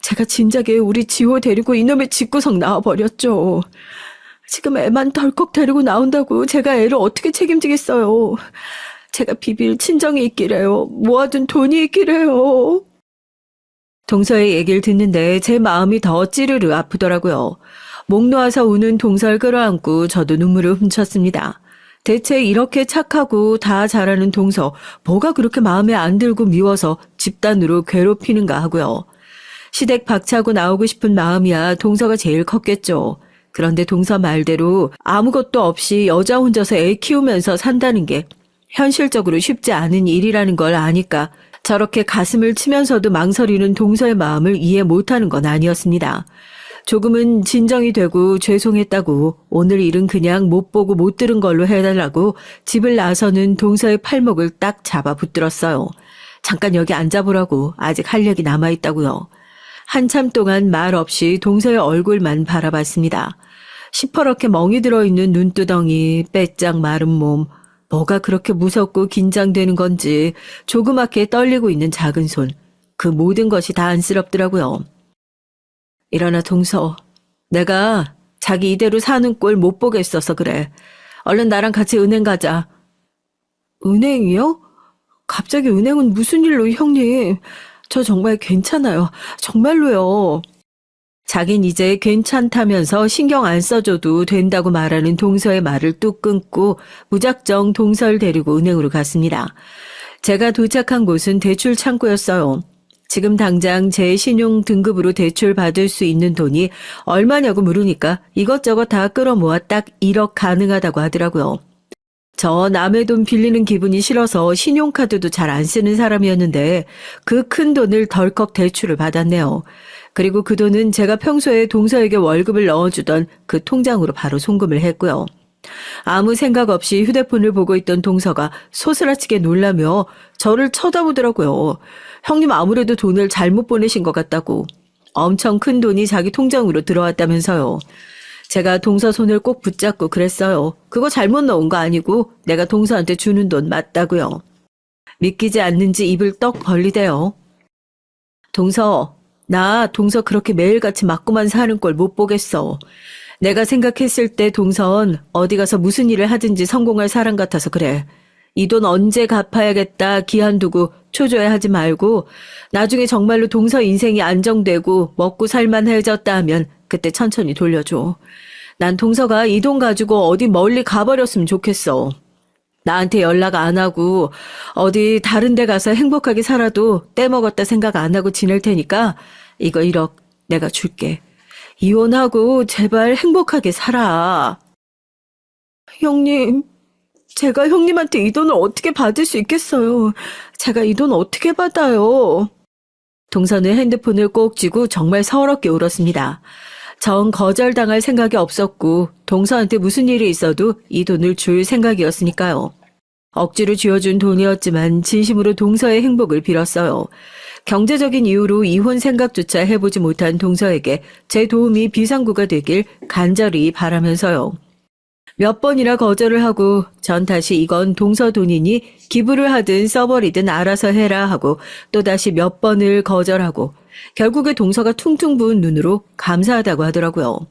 제가 진작에 우리 지호 데리고 이놈의 집구석 나와버렸죠. 지금 애만 덜컥 데리고 나온다고 제가 애를 어떻게 책임지겠어요. 제가 비빌 친정이 있기래요. 모아둔 돈이 있기래요. 동서의 얘기를 듣는데 제 마음이 더 찌르르 아프더라고요. 목 놓아서 우는 동서를 끌어안고 저도 눈물을 훔쳤습니다. 대체 이렇게 착하고 다 잘하는 동서, 뭐가 그렇게 마음에 안 들고 미워서 집단으로 괴롭히는가 하고요. 시댁 박차고 나오고 싶은 마음이야 동서가 제일 컸겠죠. 그런데 동서 말대로 아무것도 없이 여자 혼자서 애 키우면서 산다는 게 현실적으로 쉽지 않은 일이라는 걸 아니까 저렇게 가슴을 치면서도 망설이는 동서의 마음을 이해 못하는 건 아니었습니다. 조금은 진정이 되고 죄송했다고 오늘 일은 그냥 못 보고 못 들은 걸로 해달라고 집을 나서는 동서의 팔목을 딱 잡아 붙들었어요. 잠깐 여기 앉아보라고 아직 할 얘기 남아있다고요. 한참 동안 말 없이 동서의 얼굴만 바라봤습니다. 시퍼렇게 멍이 들어있는 눈두덩이, 빼짝 마른 몸, 뭐가 그렇게 무섭고 긴장되는 건지 조그맣게 떨리고 있는 작은 손, 그 모든 것이 다 안쓰럽더라고요. 일어나 동서, 내가 자기 이대로 사는 꼴 못 보겠어서 그래. 얼른 나랑 같이 은행 가자. 은행이요? 갑자기 은행은 무슨 일로 형님? 저 정말 괜찮아요. 정말로요. 자긴 이제 괜찮다면서 신경 안 써줘도 된다고 말하는 동서의 말을 뚝 끊고 무작정 동서를 데리고 은행으로 갔습니다. 제가 도착한 곳은 대출 창구였어요. 지금 당장 제 신용 등급으로 대출 받을 수 있는 돈이 얼마냐고 물으니까 이것저것 다 끌어모아 딱 1억 가능하다고 하더라고요. 저 남의 돈 빌리는 기분이 싫어서 신용카드도 잘 안 쓰는 사람이었는데 그 큰 돈을 덜컥 대출을 받았네요. 그리고 그 돈은 제가 평소에 동서에게 월급을 넣어주던 그 통장으로 바로 송금을 했고요. 아무 생각 없이 휴대폰을 보고 있던 동서가 소스라치게 놀라며 저를 쳐다보더라고요. 형님 아무래도 돈을 잘못 보내신 것 같다고. 엄청 큰 돈이 자기 통장으로 들어왔다면서요. 제가 동서 손을 꼭 붙잡고 그랬어요. 그거 잘못 넣은 거 아니고 내가 동서한테 주는 돈 맞다고요. 믿기지 않는지 입을 떡 벌리대요. 동서, 나 동서 그렇게 매일같이 맞고만 사는 걸 못 보겠어. 내가 생각했을 때 동선 어디 가서 무슨 일을 하든지 성공할 사람 같아서 그래. 이 돈 언제 갚아야겠다 기한 두고 초조해하지 말고 나중에 정말로 동서 인생이 안정되고 먹고 살만해졌다 하면 그때 천천히 돌려줘. 난 동서가 이 돈 가지고 어디 멀리 가버렸으면 좋겠어. 나한테 연락 안 하고 어디 다른 데 가서 행복하게 살아도 떼먹었다 생각 안 하고 지낼 테니까 이거 1억 내가 줄게. 이혼하고 제발 행복하게 살아. 형님, 제가 형님한테 이 돈을 어떻게 받을 수 있겠어요. 제가 이 돈 어떻게 받아요. 동서는 핸드폰을 꼭 쥐고 정말 서럽게 울었습니다. 전 거절당할 생각이 없었고 동서한테 무슨 일이 있어도 이 돈을 줄 생각이었으니까요. 억지로 쥐어준 돈이었지만 진심으로 동서의 행복을 빌었어요. 경제적인 이유로 이혼 생각조차 해보지 못한 동서에게 제 도움이 비상구가 되길 간절히 바라면서요. 몇 번이나 거절을 하고 전 다시 이건 동서 돈이니 기부를 하든 써버리든 알아서 해라 하고 또다시 몇 번을 거절하고 결국에 동서가 퉁퉁 부은 눈으로 감사하다고 하더라고요.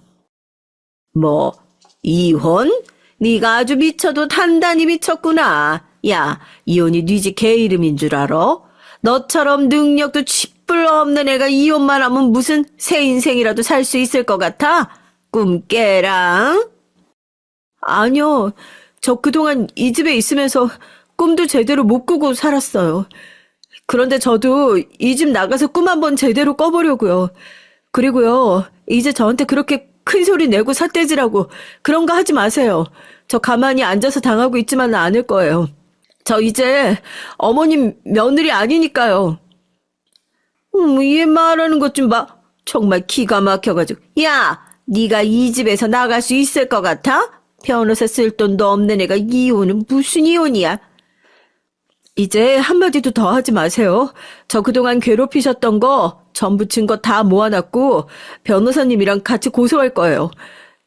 뭐 이혼? 네가 아주 미쳐도 단단히 미쳤구나. 야, 이혼이 네 집 개 이름인 줄 알아? 너처럼 능력도 쥐뿔 없는 애가 이혼만 하면 무슨 새 인생이라도 살 수 있을 것 같아? 꿈 깨라. 아니요. 저 그동안 이 집에 있으면서 꿈도 제대로 못 꾸고 살았어요. 그런데 저도 이 집 나가서 꿈 한번 제대로 꿔보려고요. 그리고요, 이제 저한테 그렇게 큰 소리 내고 삿대질하고 그런 거 하지 마세요. 저 가만히 앉아서 당하고 있지만은 않을 거예요. 저 이제 어머님 며느리 아니니까요. 얘 말하는 것 좀 봐. 정말 기가 막혀가지고. 야, 네가 이 집에서 나갈 수 있을 것 같아? 변호사 쓸 돈도 없는 애가 이혼은 무슨 이혼이야? 이제 한마디도 더 하지 마세요. 저 그동안 괴롭히셨던 거 전부 증거 다 모아놨고 변호사님이랑 같이 고소할 거예요.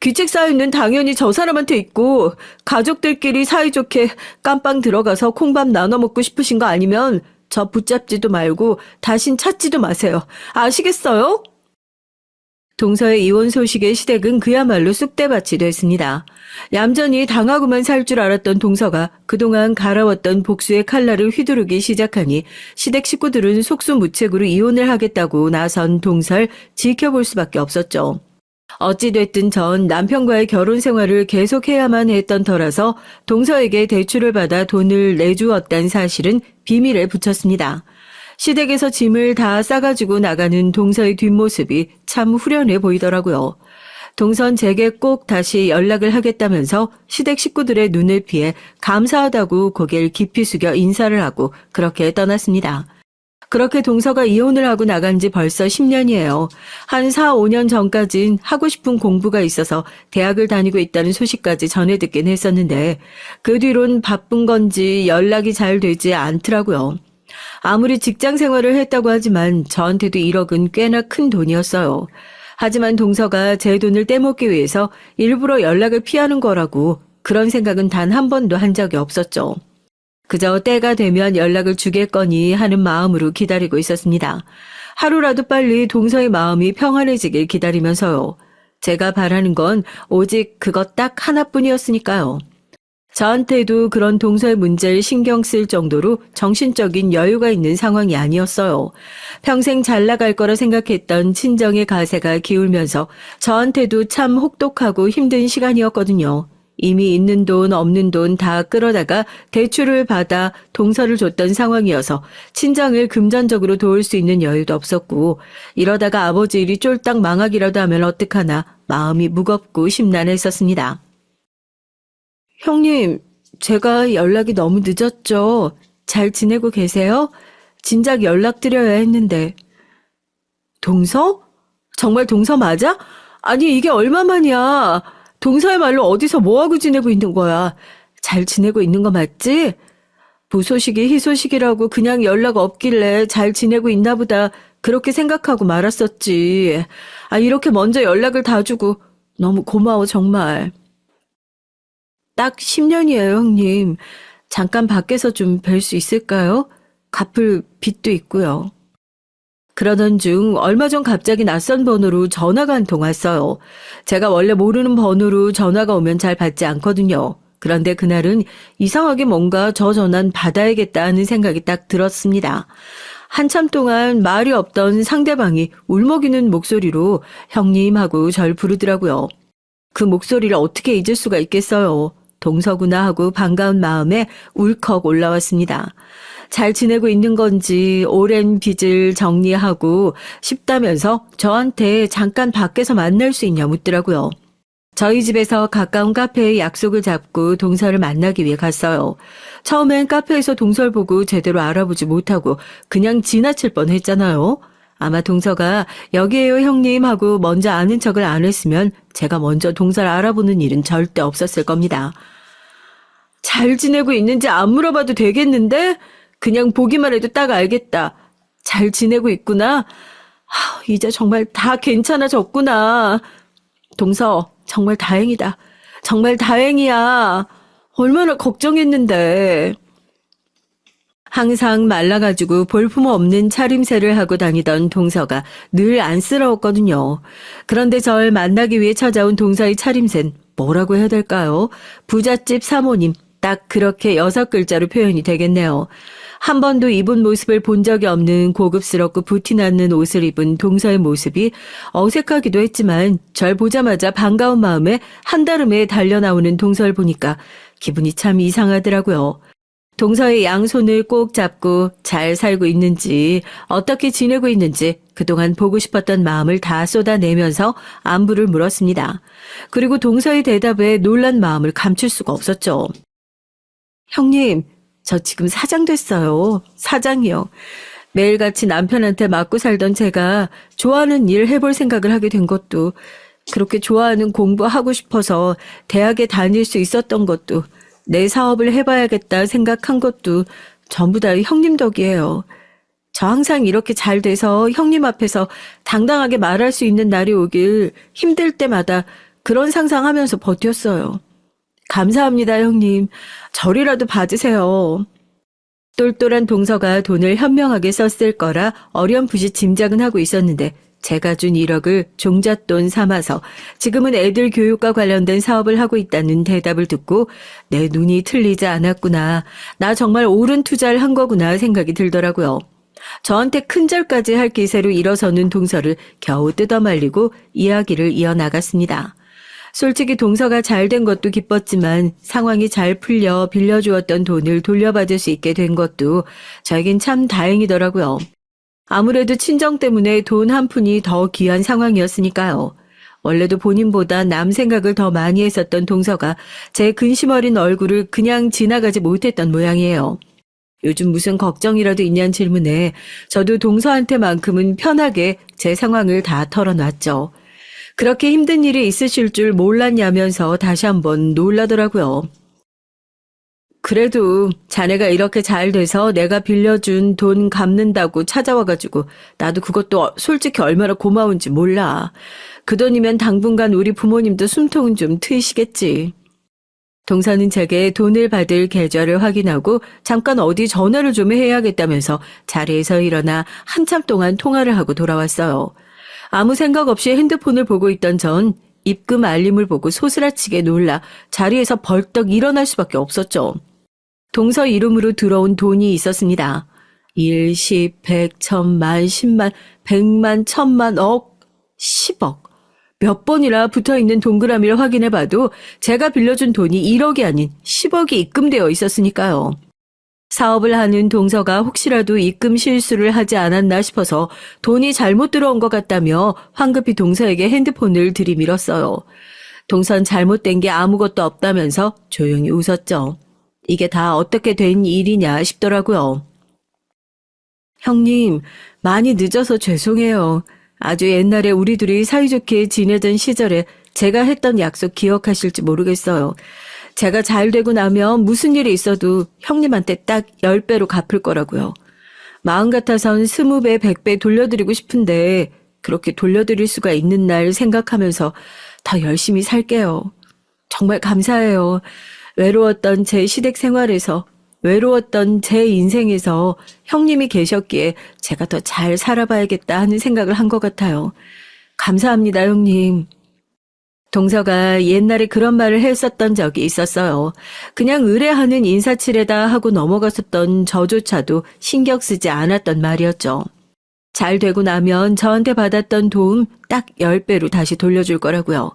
귀책 사유는 당연히 저 사람한테 있고 가족들끼리 사이좋게 깜빵 들어가서 콩밥 나눠 먹고 싶으신 거 아니면 저 붙잡지도 말고 다신 찾지도 마세요. 아시겠어요? 동서의 이혼 소식의 시댁은 그야말로 쑥대밭이 됐습니다. 얌전히 당하고만 살 줄 알았던 동서가 그동안 갈아왔던 복수의 칼날을 휘두르기 시작하니 시댁 식구들은 속수무책으로 이혼을 하겠다고 나선 동서를 지켜볼 수밖에 없었죠. 어찌됐든 전 남편과의 결혼 생활을 계속해야만 했던 터라서 동서에게 대출을 받아 돈을 내주었다는 사실은 비밀에 붙였습니다. 시댁에서 짐을 다 싸가지고 나가는 동서의 뒷모습이 참 후련해 보이더라고요. 동선 제게 꼭 다시 연락을 하겠다면서 시댁 식구들의 눈을 피해 감사하다고 고개를 깊이 숙여 인사를 하고 그렇게 떠났습니다. 그렇게 동서가 이혼을 하고 나간 지 벌써 10년이에요. 한 4, 5년 전까진 하고 싶은 공부가 있어서 대학을 다니고 있다는 소식까지 전해 듣긴 했었는데 그 뒤론 바쁜 건지 연락이 잘 되지 않더라고요. 아무리 직장 생활을 했다고 하지만 저한테도 1억은 꽤나 큰 돈이었어요. 하지만 동서가 제 돈을 떼먹기 위해서 일부러 연락을 피하는 거라고 그런 생각은 단 한 번도 한 적이 없었죠. 그저 때가 되면 연락을 주겠거니 하는 마음으로 기다리고 있었습니다. 하루라도 빨리 동서의 마음이 평안해지길 기다리면서요. 제가 바라는 건 오직 그것 딱 하나뿐이었으니까요. 저한테도 그런 동서의 문제를 신경 쓸 정도로 정신적인 여유가 있는 상황이 아니었어요. 평생 잘 나갈 거라 생각했던 친정의 가세가 기울면서 저한테도 참 혹독하고 힘든 시간이었거든요. 이미 있는 돈 없는 돈 다 끌어다가 대출을 받아 동서를 줬던 상황이어서 친정을 금전적으로 도울 수 있는 여유도 없었고 이러다가 아버지 일이 쫄딱 망하기라도 하면 어떡하나 마음이 무겁고 심란했었습니다. 형님, 제가 연락이 너무 늦었죠. 잘 지내고 계세요? 진작 연락드려야 했는데. 동서? 정말 동서 맞아? 아니 이게 얼마만이야. 동서야말로 어디서 뭐하고 지내고 있는 거야. 잘 지내고 있는 거 맞지? 부소식이 희소식이라고 그냥 연락 없길래 잘 지내고 있나 보다 그렇게 생각하고 말았었지. 이렇게 먼저 연락을 다 주고 너무 고마워 정말. 딱 10년이에요 형님. 잠깐 밖에서 좀 뵐 수 있을까요? 갚을 빚도 있고요. 그러던 중 얼마 전 갑자기 낯선 번호로 전화가 한 통 왔어요. 제가 원래 모르는 번호로 전화가 오면 잘 받지 않거든요. 그런데 그날은 이상하게 뭔가 저 전화는 받아야겠다 하는 생각이 딱 들었습니다. 한참 동안 말이 없던 상대방이 울먹이는 목소리로 형님 하고 절 부르더라고요. 그 목소리를 어떻게 잊을 수가 있겠어요. 동서구나 하고 반가운 마음에 울컥 올라왔습니다. 잘 지내고 있는 건지 오랜 빚을 정리하고 싶다면서 저한테 잠깐 밖에서 만날 수 있냐 묻더라고요. 저희 집에서 가까운 카페에 약속을 잡고 동서를 만나기 위해 갔어요. 처음엔 카페에서 동서를 보고 제대로 알아보지 못하고 그냥 지나칠 뻔했잖아요. 아마 동서가 여기에요 형님 하고 먼저 아는 척을 안 했으면 제가 먼저 동서를 알아보는 일은 절대 없었을 겁니다. 잘 지내고 있는지 안 물어봐도 되겠는데? 그냥 보기만 해도 딱 알겠다. 잘 지내고 있구나. 이제 정말 다 괜찮아졌구나. 동서, 정말 다행이다. 정말 다행이야. 얼마나 걱정했는데. 항상 말라가지고 볼품없는 차림새를 하고 다니던 동서가 늘 안쓰러웠거든요. 그런데 절 만나기 위해 찾아온 동서의 차림새는 뭐라고 해야 될까요? 부잣집 사모님, 딱 그렇게 6글자로 표현이 되겠네요. 한 번도 입은 모습을 본 적이 없는 고급스럽고 부티나는 옷을 입은 동서의 모습이 어색하기도 했지만 절 보자마자 반가운 마음에 한달음에 달려나오는 동서를 보니까 기분이 참 이상하더라고요. 동서의 양손을 꼭 잡고 잘 살고 있는지 어떻게 지내고 있는지 그동안 보고 싶었던 마음을 다 쏟아내면서 안부를 물었습니다. 그리고 동서의 대답에 놀란 마음을 감출 수가 없었죠. 형님, 저 지금 사장 됐어요. 사장이요. 매일같이 남편한테 맞고 살던 제가 좋아하는 일 해볼 생각을 하게 된 것도 그렇게 좋아하는 공부하고 싶어서 대학에 다닐 수 있었던 것도 내 사업을 해봐야겠다 생각한 것도 전부 다 형님 덕이에요. 저 항상 이렇게 잘 돼서 형님 앞에서 당당하게 말할 수 있는 날이 오길 힘들 때마다 그런 상상하면서 버텼어요. 감사합니다, 형님. 저리라도 봐주세요. 똘똘한 동서가 돈을 현명하게 썼을 거라 어렴풋이 짐작은 하고 있었는데 제가 준 1억을 종잣돈 삼아서 지금은 애들 교육과 관련된 사업을 하고 있다는 대답을 듣고 내 눈이 틀리지 않았구나. 나 정말 옳은 투자를 한 거구나 생각이 들더라고요. 저한테 큰절까지 할 기세로 일어서는 동서를 겨우 뜯어말리고 이야기를 이어나갔습니다. 솔직히 동서가 잘 된 것도 기뻤지만 상황이 잘 풀려 빌려주었던 돈을 돌려받을 수 있게 된 것도 저에겐 참 다행이더라고요. 아무래도 친정 때문에 돈 한 푼이 더 귀한 상황이었으니까요. 원래도 본인보다 남 생각을 더 많이 했었던 동서가 제 근심 어린 얼굴을 그냥 지나가지 못했던 모양이에요. 요즘 무슨 걱정이라도 있냐는 질문에 저도 동서한테만큼은 편하게 제 상황을 다 털어놨죠. 그렇게 힘든 일이 있으실 줄 몰랐냐면서 다시 한번 놀라더라고요. 그래도 자네가 이렇게 잘 돼서 내가 빌려준 돈 갚는다고 찾아와가지고 나도 그것도 솔직히 얼마나 고마운지 몰라. 그 돈이면 당분간 우리 부모님도 숨통은 좀 트이시겠지. 동서는 제게 돈을 받을 계좌를 확인하고 잠깐 어디 전화를 좀 해야겠다면서 자리에서 일어나 한참 동안 통화를 하고 돌아왔어요. 아무 생각 없이 핸드폰을 보고 있던 전 입금 알림을 보고 소스라치게 놀라 자리에서 벌떡 일어날 수밖에 없었죠. 동서 이름으로 들어온 돈이 있었습니다. 1, 10, 100, 1000만, 10만, 100만, 1000만, 억, 10억. 몇 번이나 붙어있는 동그라미를 확인해봐도 제가 빌려준 돈이 1억이 아닌 10억이 입금되어 있었으니까요. 사업을 하는 동서가 혹시라도 입금 실수를 하지 않았나 싶어서 돈이 잘못 들어온 것 같다며 황급히 동서에게 핸드폰을 들이밀었어요. 동선 잘못된 게 아무것도 없다면서 조용히 웃었죠. 이게 다 어떻게 된 일이냐 싶더라고요. 형님, 많이 늦어서 죄송해요. 아주 옛날에 우리 둘이 사이좋게 지내던 시절에 제가 했던 약속 기억하실지 모르겠어요. 제가 잘 되고 나면 무슨 일이 있어도 형님한테 딱 10배로 갚을 거라고요. 마음 같아선 20배, 100배 돌려드리고 싶은데 그렇게 돌려드릴 수가 있는 날 생각하면서 더 열심히 살게요. 정말 감사해요. 외로웠던 제 시댁 생활에서, 외로웠던 제 인생에서 형님이 계셨기에 제가 더 잘 살아봐야겠다 하는 생각을 한 것 같아요. 감사합니다, 형님. 동서가 옛날에 그런 말을 했었던 적이 있었어요. 그냥 의뢰하는 인사치레다 하고 넘어갔었던 저조차도 신경 쓰지 않았던 말이었죠. 잘 되고 나면 저한테 받았던 도움 딱 10배로 다시 돌려줄 거라고요.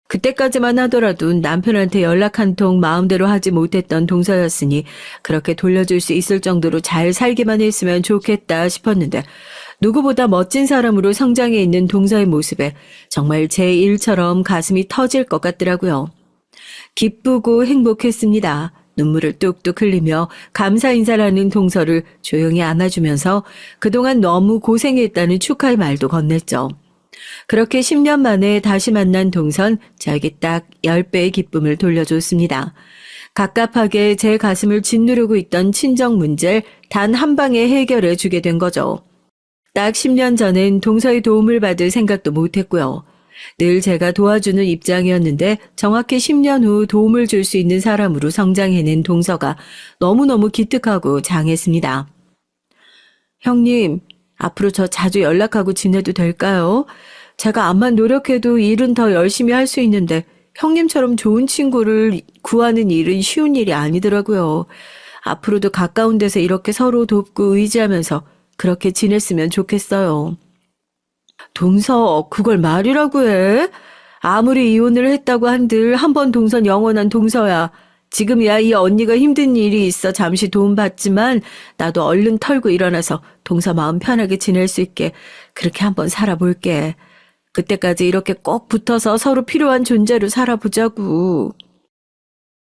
그때까지만 하더라도 남편한테 연락 한 통 마음대로 하지 못했던 동서였으니 그렇게 돌려줄 수 있을 정도로 잘 살기만 했으면 좋겠다 싶었는데 누구보다 멋진 사람으로 성장해 있는 동서의 모습에 정말 제 일처럼 가슴이 터질 것 같더라고요. 기쁘고 행복했습니다. 눈물을 뚝뚝 흘리며 감사 인사를 하는 동서를 조용히 안아주면서 그동안 너무 고생했다는 축하의 말도 건넸죠. 그렇게 10년 만에 다시 만난 동선 저에게 딱 10배의 기쁨을 돌려줬습니다. 갑갑하게 제 가슴을 짓누르고 있던 친정 문제를 단 한 방에 해결해 주게 된 거죠. 딱 10년 전엔 동서의 도움을 받을 생각도 못했고요. 늘 제가 도와주는 입장이었는데 정확히 10년 후 도움을 줄 수 있는 사람으로 성장해낸 동서가 너무너무 기특하고 장했습니다. 형님, 앞으로 저 자주 연락하고 지내도 될까요? 제가 암만 노력해도 일은 더 열심히 할 수 있는데 형님처럼 좋은 친구를 구하는 일은 쉬운 일이 아니더라고요. 앞으로도 가까운 데서 이렇게 서로 돕고 의지하면서 그렇게 지냈으면 좋겠어요. 동서, 그걸 말이라고 해? 아무리 이혼을 했다고 한들 한 번 동선 영원한 동서야. 지금이야 이 언니가 힘든 일이 있어 잠시 도움받지만 나도 얼른 털고 일어나서 동서 마음 편하게 지낼 수 있게 그렇게 한번 살아볼게. 그때까지 이렇게 꼭 붙어서 서로 필요한 존재로 살아보자고.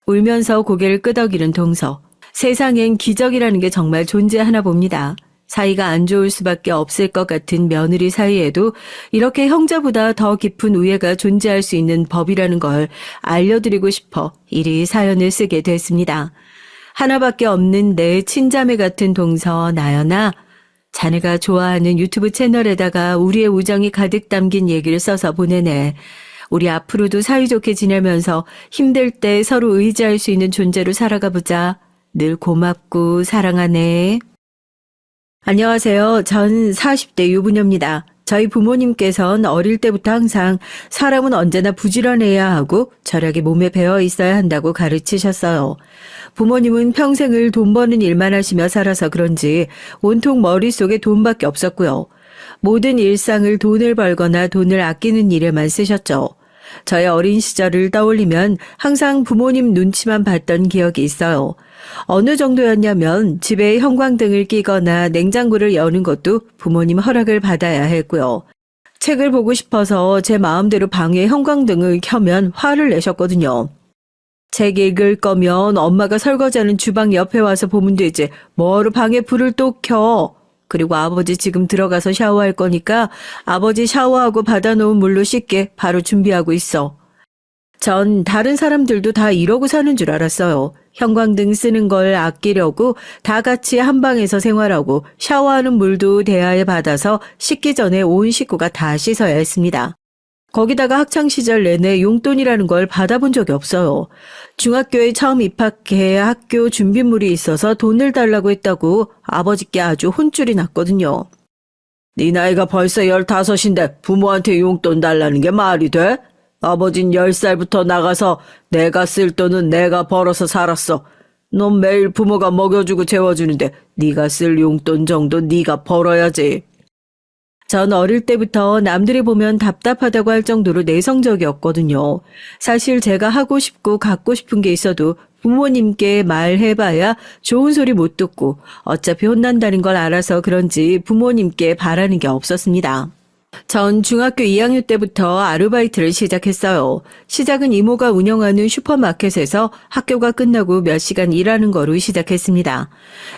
울면서 고개를 끄덕이는 동서. 세상엔 기적이라는 게 정말 존재하나 봅니다. 사이가 안 좋을 수밖에 없을 것 같은 며느리 사이에도 이렇게 형제보다 더 깊은 우애가 존재할 수 있는 법이라는 걸 알려드리고 싶어 이리 사연을 쓰게 됐습니다. 하나밖에 없는 내 친자매 같은 동서 나연아, 자네가 좋아하는 유튜브 채널에다가 우리의 우정이 가득 담긴 얘기를 써서 보내네. 우리 앞으로도 사이좋게 지내면서 힘들 때 서로 의지할 수 있는 존재로 살아가 보자. 늘 고맙고 사랑하네. 안녕하세요. 전 40대 유부녀입니다. 저희 부모님께서는 어릴 때부터 항상 사람은 언제나 부지런해야 하고 절약이 몸에 배어 있어야 한다고 가르치셨어요. 부모님은 평생을 돈 버는 일만 하시며 살아서 그런지 온통 머릿속에 돈밖에 없었고요. 모든 일상을 돈을 벌거나 돈을 아끼는 일에만 쓰셨죠. 저의 어린 시절을 떠올리면 항상 부모님 눈치만 봤던 기억이 있어요. 어느 정도였냐면 집에 형광등을 끼거나 냉장고를 여는 것도 부모님 허락을 받아야 했고요. 책을 보고 싶어서 제 마음대로 방에 형광등을 켜면 화를 내셨거든요. 책 읽을 거면 엄마가 설거지하는 주방 옆에 와서 보면 되지. 뭐하러 방에 불을 또 켜. 그리고 아버지 지금 들어가서 샤워할 거니까 아버지 샤워하고 받아놓은 물로 씻게 바로 준비하고 있어. 전 다른 사람들도 다 이러고 사는 줄 알았어요. 형광등 쓰는 걸 아끼려고 다 같이 한 방에서 생활하고 샤워하는 물도 대야에 받아서 씻기 전에 온 식구가 다 씻어야 했습니다. 거기다가 학창시절 내내 용돈이라는 걸 받아본 적이 없어요. 중학교에 처음 입학해 학교 준비물이 있어서 돈을 달라고 했다고 아버지께 아주 혼쭐이 났거든요. 네 나이가 벌써 15인데 부모한테 용돈 달라는 게 말이 돼? 아버진 10살부터 나가서 내가 쓸 돈은 내가 벌어서 살았어. 넌 매일 부모가 먹여주고 재워주는데 네가 쓸 용돈 정도 네가 벌어야지. 전 어릴 때부터 남들이 보면 답답하다고 할 정도로 내성적이었거든요. 사실 제가 하고 싶고 갖고 싶은 게 있어도 부모님께 말해봐야 좋은 소리 못 듣고 어차피 혼난다는 걸 알아서 그런지 부모님께 바라는 게 없었습니다. 전 중학교 2학년 때부터 아르바이트를 시작했어요. 시작은 이모가 운영하는 슈퍼마켓에서 학교가 끝나고 몇 시간 일하는 거로 시작했습니다.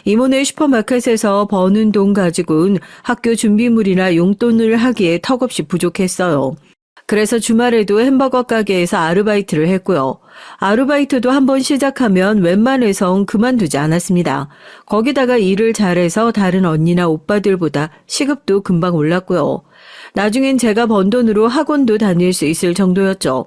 이모네 슈퍼마켓에서 버는 돈 가지고는 학교 준비물이나 용돈을 하기에 턱없이 부족했어요. 그래서 주말에도 햄버거 가게에서 아르바이트를 했고요. 아르바이트도 한번 시작하면 웬만해선 그만두지 않았습니다. 거기다가 일을 잘해서 다른 언니나 오빠들보다 시급도 금방 올랐고요. 나중엔 제가 번 돈으로 학원도 다닐 수 있을 정도였죠.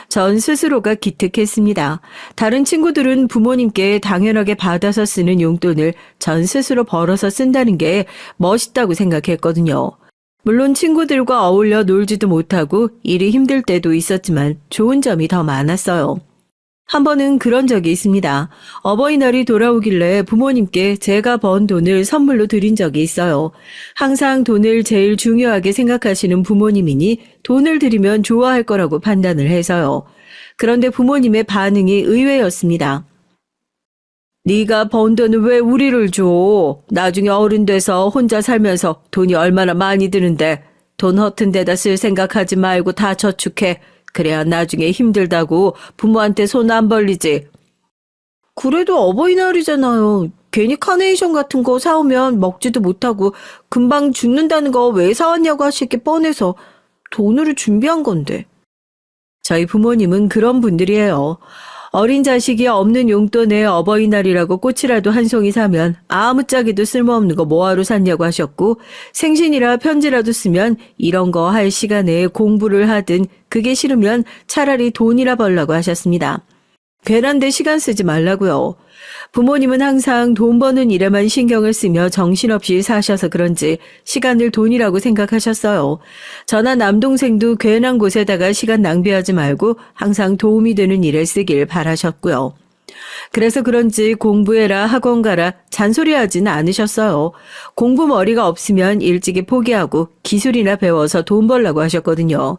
전 스스로가 기특했습니다. 다른 친구들은 부모님께 당연하게 받아서 쓰는 용돈을 전 스스로 벌어서 쓴다는 게 멋있다고 생각했거든요. 물론 친구들과 어울려 놀지도 못하고 일이 힘들 때도 있었지만 좋은 점이 더 많았어요. 한 번은 그런 적이 있습니다. 어버이날이 돌아오길래 부모님께 제가 번 돈을 선물로 드린 적이 있어요. 항상 돈을 제일 중요하게 생각하시는 부모님이니 돈을 드리면 좋아할 거라고 판단을 해서요. 그런데 부모님의 반응이 의외였습니다. 네가 번 돈을 왜 우리를 줘? 나중에 어른 돼서 혼자 살면서 돈이 얼마나 많이 드는데 돈 허튼 데다 쓸 생각하지 말고 다 저축해. 그래야 나중에 힘들다고 부모한테 손 안 벌리지. 그래도 어버이날이잖아요. 괜히 카네이션 같은 거 사오면 먹지도 못하고 금방 죽는다는 거 왜 사왔냐고 하실 게 뻔해서 돈으로 준비한 건데. 저희 부모님은 그런 분들이에요. 어린 자식이 없는 용돈에 어버이날이라고 꽃이라도 한 송이 사면 아무짝에도 쓸모없는 거 뭐하러 샀냐고 하셨고, 생신이라 편지라도 쓰면 이런 거 할 시간에 공부를 하든 그게 싫으면 차라리 돈이라 벌라고 하셨습니다. 괜한 데 시간 쓰지 말라고요. 부모님은 항상 돈 버는 일에만 신경을 쓰며 정신없이 사셔서 그런지 시간을 돈이라고 생각하셨어요. 저나 남동생도 괜한 곳에다가 시간 낭비하지 말고 항상 도움이 되는 일에 쓰길 바라셨고요. 그래서 그런지 공부해라 학원 가라 잔소리하지는 않으셨어요. 공부 머리가 없으면 일찍이 포기하고 기술이나 배워서 돈 벌라고 하셨거든요.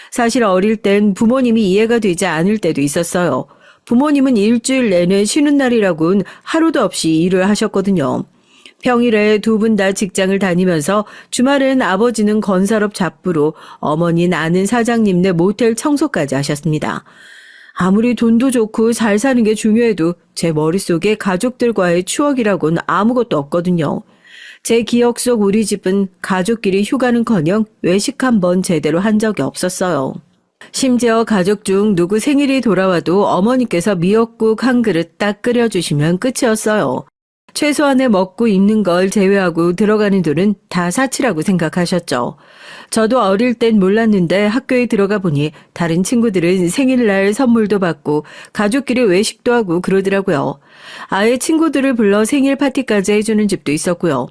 사실 어릴 땐 부모님이 이해가 되지 않을 때도 있었어요. 부모님은 일주일 내내 쉬는 날이라고는 하루도 없이 일을 하셨거든요. 평일에 두 분 다 직장을 다니면서 주말엔 아버지는 건설업 잡부로 어머니는 아는 사장님네 모텔 청소까지 하셨습니다. 아무리 돈도 좋고 잘 사는 게 중요해도 제 머릿속에 가족들과의 추억이라고는 아무것도 없거든요. 제 기억 속 우리 집은 가족끼리 휴가는커녕 외식 한 번 제대로 한 적이 없었어요. 심지어 가족 중 누구 생일이 돌아와도 어머니께서 미역국 한 그릇 딱 끓여주시면 끝이었어요. 최소한의 먹고 입는 걸 제외하고 들어가는 돈은 다 사치라고 생각하셨죠. 저도 어릴 땐 몰랐는데 학교에 들어가 보니 다른 친구들은 생일날 선물도 받고 가족끼리 외식도 하고 그러더라고요. 아예 친구들을 불러 생일 파티까지 해주는 집도 있었고요.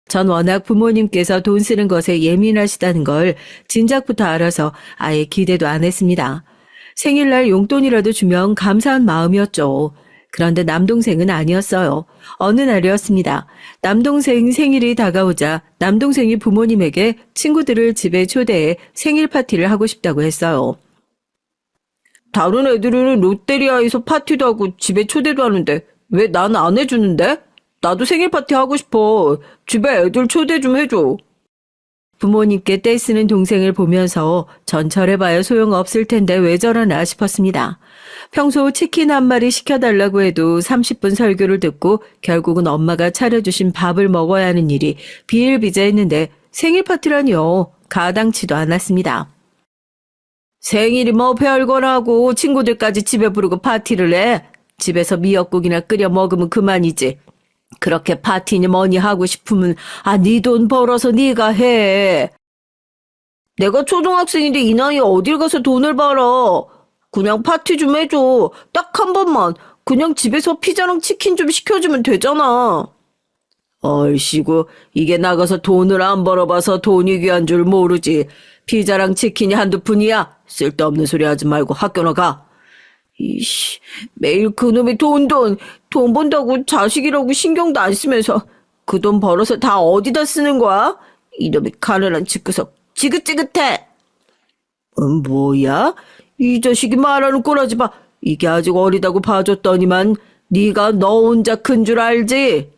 전 워낙 부모님께서 돈 쓰는 것에 예민하시다는 걸 진작부터 알아서 아예 기대도 안 했습니다. 생일날 용돈이라도 주면 감사한 마음이었죠. 그런데 남동생은 아니었어요. 어느 날이었습니다. 남동생 생일이 다가오자 남동생이 부모님에게 친구들을 집에 초대해 생일 파티를 하고 싶다고 했어요. 다른 애들은 롯데리아에서 파티도 하고 집에 초대도 하는데 왜 난 안 해주는데? 나도 생일 파티 하고 싶어. 집에 애들 초대 좀 해줘. 부모님께 떼쓰는 동생을 보면서 전 저래봐야 소용없을 텐데 왜 저러나 싶었습니다. 평소 치킨 한 마리 시켜달라고 해도 30분 설교를 듣고 결국은 엄마가 차려주신 밥을 먹어야 하는 일이 비일비재했는데 생일 파티라니요. 가당치도 않았습니다. 생일이 뭐 별거라고 친구들까지 집에 부르고 파티를 해. 집에서 미역국이나 끓여 먹으면 그만이지. 그렇게 파티니 뭐니 하고 싶으면 네 돈 벌어서 네가 해. 내가 초등학생인데 이 나이에 어딜 가서 돈을 벌어. 그냥 파티 좀 해줘. 딱 한 번만. 그냥 집에서 피자랑 치킨 좀 시켜주면 되잖아. 얼씨구, 이게 나가서 돈을 안 벌어봐서 돈이 귀한 줄 모르지. 피자랑 치킨이 한두 푼이야. 쓸데없는 소리 하지 말고 학교나 가. 이씨, 매일 그놈의 돈 번다고 자식이라고 신경도 안 쓰면서 그 돈 벌어서 다 어디다 쓰는 거야? 이놈의 가난한 집구석 지긋지긋해. 뭐야? 이 자식이 말하는 꼬라지 봐. 이게 아직 어리다고 봐줬더니만 네가 너 혼자 큰 줄 알지?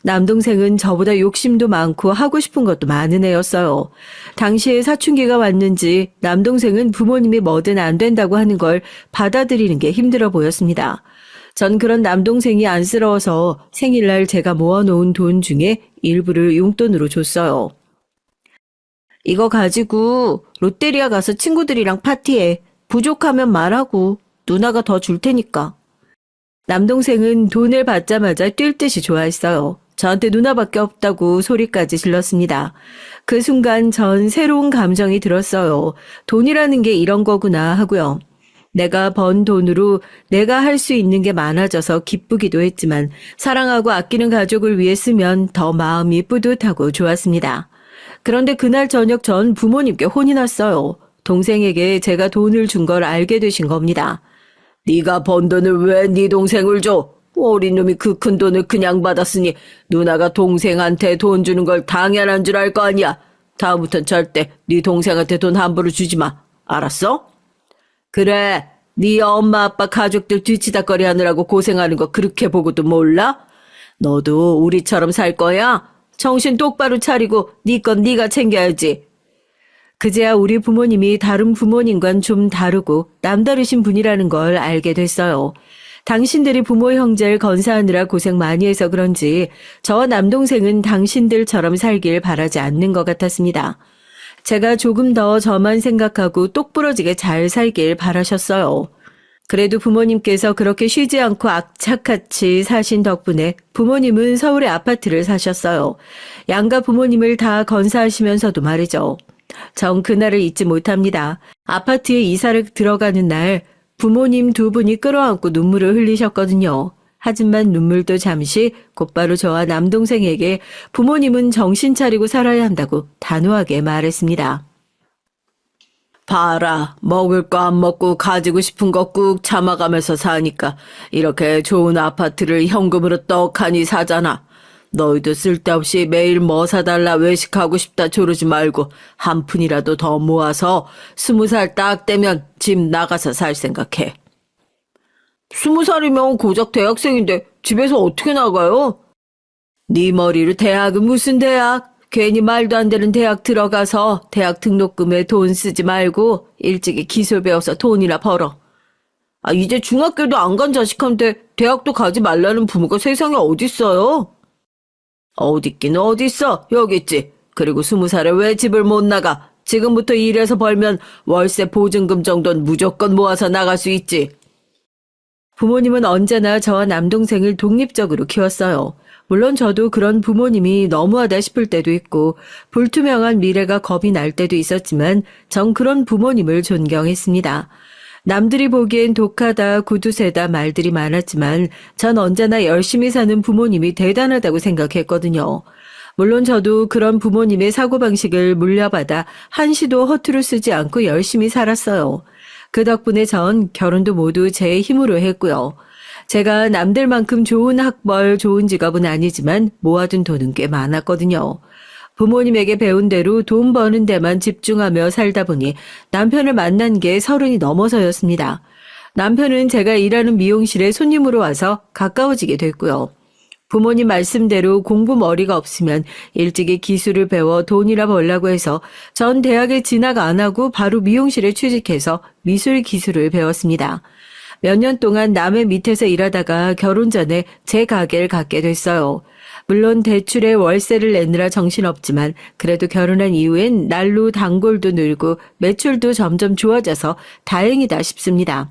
남동생은 저보다 욕심도 많고 하고 싶은 것도 많은 애였어요. 당시에 사춘기가 왔는지 남동생은 부모님이 뭐든 안 된다고 하는 걸 받아들이는 게 힘들어 보였습니다. 전 그런 남동생이 안쓰러워서 생일날 제가 모아놓은 돈 중에 일부를 용돈으로 줬어요. 이거 가지고 롯데리아 가서 친구들이랑 파티해. 부족하면 말하고 누나가 더 줄 테니까. 남동생은 돈을 받자마자 뛸 듯이 좋아했어요. 저한테 누나밖에 없다고 소리까지 질렀습니다. 그 순간 전 새로운 감정이 들었어요. 돈이라는 게 이런 거구나 하고요. 내가 번 돈으로 내가 할 수 있는 게 많아져서 기쁘기도 했지만 사랑하고 아끼는 가족을 위해 쓰면 더 마음이 뿌듯하고 좋았습니다. 그런데 그날 저녁 전 부모님께 혼이 났어요. 동생에게 제가 돈을 준 걸 알게 되신 겁니다. 네가 번 돈을 왜 네 동생을 줘? 어린 놈이 그 큰 돈을 그냥 받았으니 누나가 동생한테 돈 주는 걸 당연한 줄 알 거 아니야. 다음부턴 절대 네 동생한테 돈 함부로 주지 마. 알았어? 그래, 네 엄마 아빠 가족들 뒤치다거리 하느라고 고생하는 거 그렇게 보고도 몰라? 너도 우리처럼 살 거야? 정신 똑바로 차리고 네 건 네가 챙겨야지. 그제야 우리 부모님이 다른 부모님과는 좀 다르고 남다르신 분이라는 걸 알게 됐어요. 당신들이 부모 형제를 건사하느라 고생 많이 해서 그런지 저와 남동생은 당신들처럼 살길 바라지 않는 것 같았습니다. 제가 조금 더 저만 생각하고 똑부러지게 잘 살길 바라셨어요. 그래도 부모님께서 그렇게 쉬지 않고 악착같이 사신 덕분에 부모님은 서울에 아파트를 사셨어요. 양가 부모님을 다 건사하시면서도 말이죠. 전 그날을 잊지 못합니다. 아파트에 이사를 들어가는 날 부모님 두 분이 끌어안고 눈물을 흘리셨거든요. 하지만 눈물도 잠시 곧바로 저와 남동생에게 부모님은 정신 차리고 살아야 한다고 단호하게 말했습니다. 봐라, 먹을 거 안 먹고 가지고 싶은 거 꾹 참아가면서 사니까 이렇게 좋은 아파트를 현금으로 떡하니 사잖아. 너희도 쓸데없이 매일 뭐 사달라 외식하고 싶다 조르지 말고 한 푼이라도 더 모아서 20살 딱 되면 집 나가서 살 생각해. 20살이면 고작 대학생인데 집에서 어떻게 나가요? 네 머리로 대학은 무슨 대학? 괜히 말도 안 되는 대학 들어가서 대학 등록금에 돈 쓰지 말고 일찍이 기술 배워서 돈이나 벌어. 이제 중학교도 안 간 자식한테 대학도 가지 말라는 부모가 세상에 어딨어요? 어딨긴 어딨어. 여기 있지. 그리고 20살에 왜 집을 못 나가? 지금부터 일해서 벌면 월세 보증금 정도는 무조건 모아서 나갈 수 있지. 부모님은 언제나 저와 남동생을 독립적으로 키웠어요. 물론 저도 그런 부모님이 너무하다 싶을 때도 있고 불투명한 미래가 겁이 날 때도 있었지만 전 그런 부모님을 존경했습니다. 남들이 보기엔 독하다, 구두쇠다 말들이 많았지만 전 언제나 열심히 사는 부모님이 대단하다고 생각했거든요. 물론 저도 그런 부모님의 사고방식을 물려받아 한시도 허투루 쓰지 않고 열심히 살았어요. 그 덕분에 전 결혼도 모두 제 힘으로 했고요. 제가 남들만큼 좋은 학벌, 좋은 직업은 아니지만 모아둔 돈은 꽤 많았거든요. 부모님에게 배운 대로 돈 버는 데만 집중하며 살다 보니 남편을 만난 게 30이 넘어서였습니다. 남편은 제가 일하는 미용실에 손님으로 와서 가까워지게 됐고요. 부모님 말씀대로 공부 머리가 없으면 일찍이 기술을 배워 돈이라 벌라고 해서 전 대학에 진학 안 하고 바로 미용실에 취직해서 미술 기술을 배웠습니다. 몇 년 동안 남의 밑에서 일하다가 결혼 전에 제 가게를 갖게 됐어요. 물론 대출에 월세를 내느라 정신없지만 그래도 결혼한 이후엔 날로 단골도 늘고 매출도 점점 좋아져서 다행이다 싶습니다.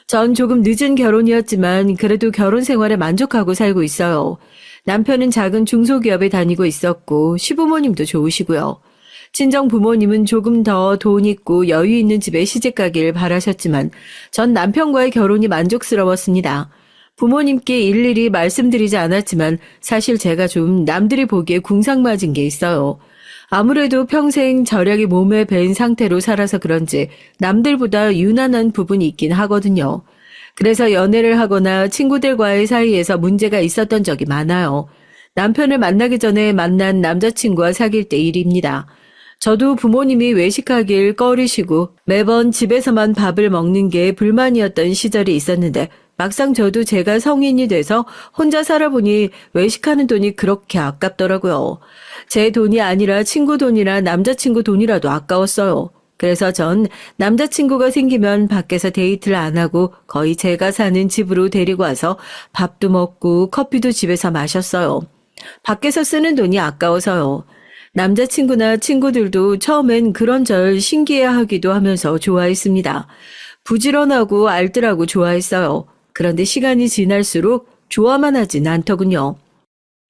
전 조금 늦은 결혼이었지만 그래도 결혼 생활에 만족하고 살고 있어요. 남편은 작은 중소기업에 다니고 있었고 시부모님도 좋으시고요. 친정 부모님은 조금 더 돈 있고 여유 있는 집에 시집가길 바라셨지만 전 남편과의 결혼이 만족스러웠습니다. 부모님께 일일이 말씀드리지 않았지만 사실 제가 좀 남들이 보기에 궁상맞은 게 있어요. 아무래도 평생 절약이 몸에 밴 상태로 살아서 그런지 남들보다 유난한 부분이 있긴 하거든요. 그래서 연애를 하거나 친구들과의 사이에서 문제가 있었던 적이 많아요. 남편을 만나기 전에 만난 남자친구와 사귈 때 일입니다. 저도 부모님이 외식하길 꺼리시고 매번 집에서만 밥을 먹는 게 불만이었던 시절이 있었는데 막상 저도 제가 성인이 돼서 혼자 살아보니 외식하는 돈이 그렇게 아깝더라고요. 제 돈이 아니라 친구 돈이나 남자친구 돈이라도 아까웠어요. 그래서 전 남자친구가 생기면 밖에서 데이트를 안 하고 거의 제가 사는 집으로 데리고 와서 밥도 먹고 커피도 집에서 마셨어요. 밖에서 쓰는 돈이 아까워서요. 남자친구나 친구들도 처음엔 그런저런 신기해하기도 하면서 좋아했습니다. 부지런하고 알뜰하고 좋아했어요. 그런데 시간이 지날수록 좋아만 하진 않더군요.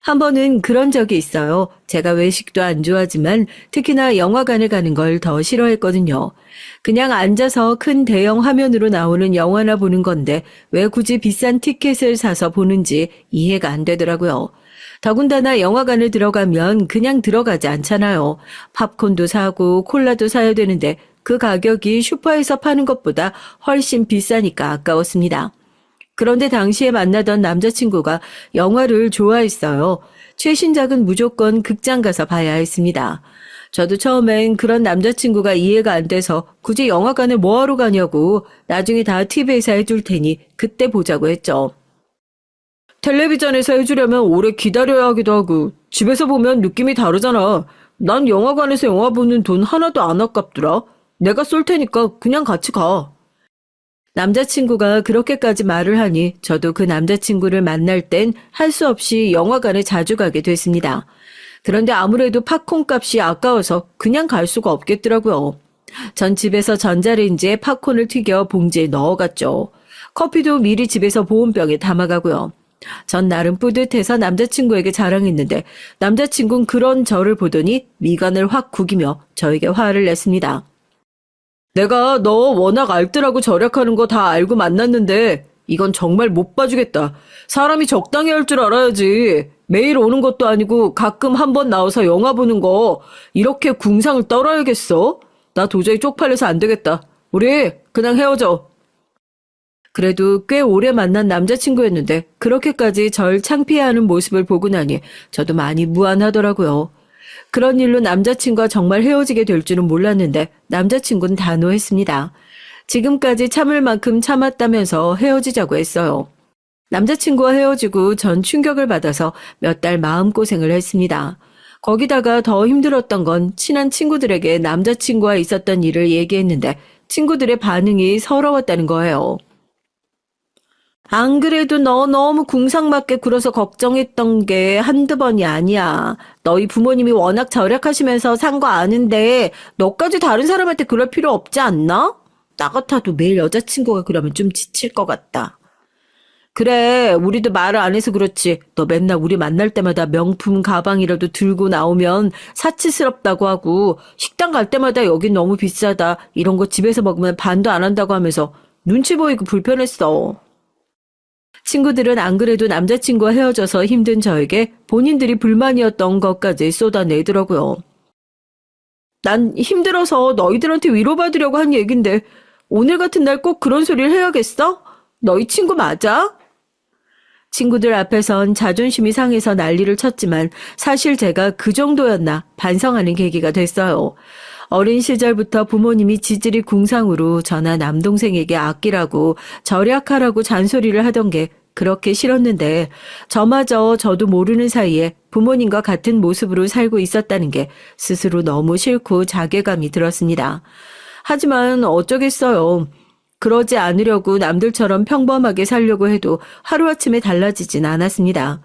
한 번은 그런 적이 있어요. 제가 외식도 안 좋아하지만 특히나 영화관을 가는 걸 더 싫어했거든요. 그냥 앉아서 큰 대형 화면으로 나오는 영화나 보는 건데 왜 굳이 비싼 티켓을 사서 보는지 이해가 안 되더라고요. 더군다나 영화관을 들어가면 그냥 들어가지 않잖아요. 팝콘도 사고 콜라도 사야 되는데 그 가격이 슈퍼에서 파는 것보다 훨씬 비싸니까 아까웠습니다. 그런데 당시에 만나던 남자친구가 영화를 좋아했어요. 최신작은 무조건 극장 가서 봐야 했습니다. 저도 처음엔 그런 남자친구가 이해가 안 돼서 굳이 영화관에 뭐하러 가냐고 나중에 다 TV에서 해줄 테니 그때 보자고 했죠. 텔레비전에서 해주려면 오래 기다려야 하기도 하고 집에서 보면 느낌이 다르잖아. 난 영화관에서 영화 보는 돈 하나도 안 아깝더라. 내가 쏠 테니까 그냥 같이 가. 남자친구가 그렇게까지 말을 하니 저도 그 남자친구를 만날 땐 할 수 없이 영화관에 자주 가게 됐습니다. 그런데 아무래도 팝콘 값이 아까워서 그냥 갈 수가 없겠더라고요. 전 집에서 전자레인지에 팝콘을 튀겨 봉지에 넣어갔죠. 커피도 미리 집에서 보온병에 담아가고요. 전 나름 뿌듯해서 남자친구에게 자랑했는데 남자친구는 그런 저를 보더니 미간을 확 구기며 저에게 화를 냈습니다. 내가 너 워낙 알뜰하고 절약하는 거 다 알고 만났는데 이건 정말 못 봐주겠다. 사람이 적당히 할 줄 알아야지. 매일 오는 것도 아니고 가끔 한 번 나와서 영화 보는 거 이렇게 궁상을 떨어야겠어? 나 도저히 쪽팔려서 안 되겠다. 우리 그냥 헤어져. 그래도 꽤 오래 만난 남자친구였는데 그렇게까지 절 창피해하는 모습을 보고 나니 저도 많이 무안하더라고요. 그런 일로 남자친구와 정말 헤어지게 될 줄은 몰랐는데 남자친구는 단호했습니다. 지금까지 참을 만큼 참았다면서 헤어지자고 했어요. 남자친구와 헤어지고 전 충격을 받아서 몇 달 마음고생을 했습니다. 거기다가 더 힘들었던 건 친한 친구들에게 남자친구와 있었던 일을 얘기했는데 친구들의 반응이 서러웠다는 거예요. 안 그래도 너 너무 궁상맞게 굴어서 걱정했던 게 한두 번이 아니야. 너희 부모님이 워낙 절약하시면서 산 거 아는데 너까지 다른 사람한테 그럴 필요 없지 않나? 나 같아도 매일 여자친구가 그러면 좀 지칠 것 같다. 그래, 우리도 말을 안 해서 그렇지. 너 맨날 우리 만날 때마다 명품 가방이라도 들고 나오면 사치스럽다고 하고, 식당 갈 때마다 여긴 너무 비싸다. 이런 거 집에서 먹으면 반도 안 한다고 하면서 눈치 보이고 불편했어. 친구들은 안 그래도 남자친구와 헤어져서 힘든 저에게 본인들이 불만이었던 것까지 쏟아내더라고요. 난 힘들어서 너희들한테 위로받으려고 한 얘긴데, 오늘 같은 날 꼭 그런 소리를 해야겠어? 너희 친구 맞아? 친구들 앞에선 자존심이 상해서 난리를 쳤지만 사실 제가 그 정도였나 반성하는 계기가 됐어요. 어린 시절부터 부모님이 지질이 궁상으로 저나 남동생에게 아끼라고 절약하라고 잔소리를 하던 게 그렇게 싫었는데 저마저 저도 모르는 사이에 부모님과 같은 모습으로 살고 있었다는 게 스스로 너무 싫고 자괴감이 들었습니다. 하지만 어쩌겠어요. 그러지 않으려고 남들처럼 평범하게 살려고 해도 하루아침에 달라지진 않았습니다.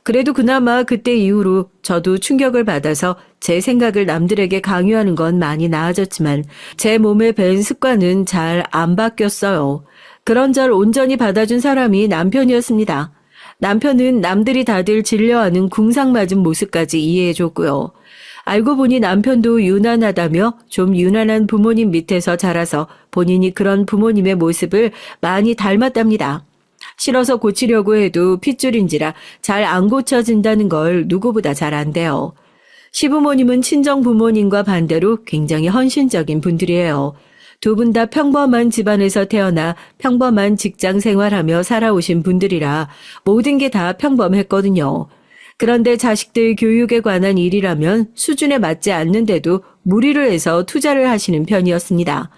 그래도 그나마 그때 이후로 저도 충격을 받아서 제 생각을 남들에게 강요하는 건 많이 나아졌지만 제 몸에 밴 습관은 잘 안 바뀌었어요. 그런 절 온전히 받아준 사람이 남편이었습니다. 남편은 남들이 다들 질려하는 궁상맞은 모습까지 이해해줬고요. 알고 보니 남편도 유난하다며 좀 유난한 부모님 밑에서 자라서 본인이 그런 부모님의 모습을 많이 닮았답니다. 싫어서 고치려고 해도 핏줄인지라 잘 안 고쳐진다는 걸 누구보다 잘 안대요. 시부모님은 친정 부모님과 반대로 굉장히 헌신적인 분들이에요. 두 분 다 평범한 집안에서 태어나 평범한 직장 생활하며 살아오신 분들이라 모든 게 다 평범했거든요. 그런데 자식들 교육에 관한 일이라면 수준에 맞지 않는데도 무리를 해서 투자를 하시는 편이었습니다.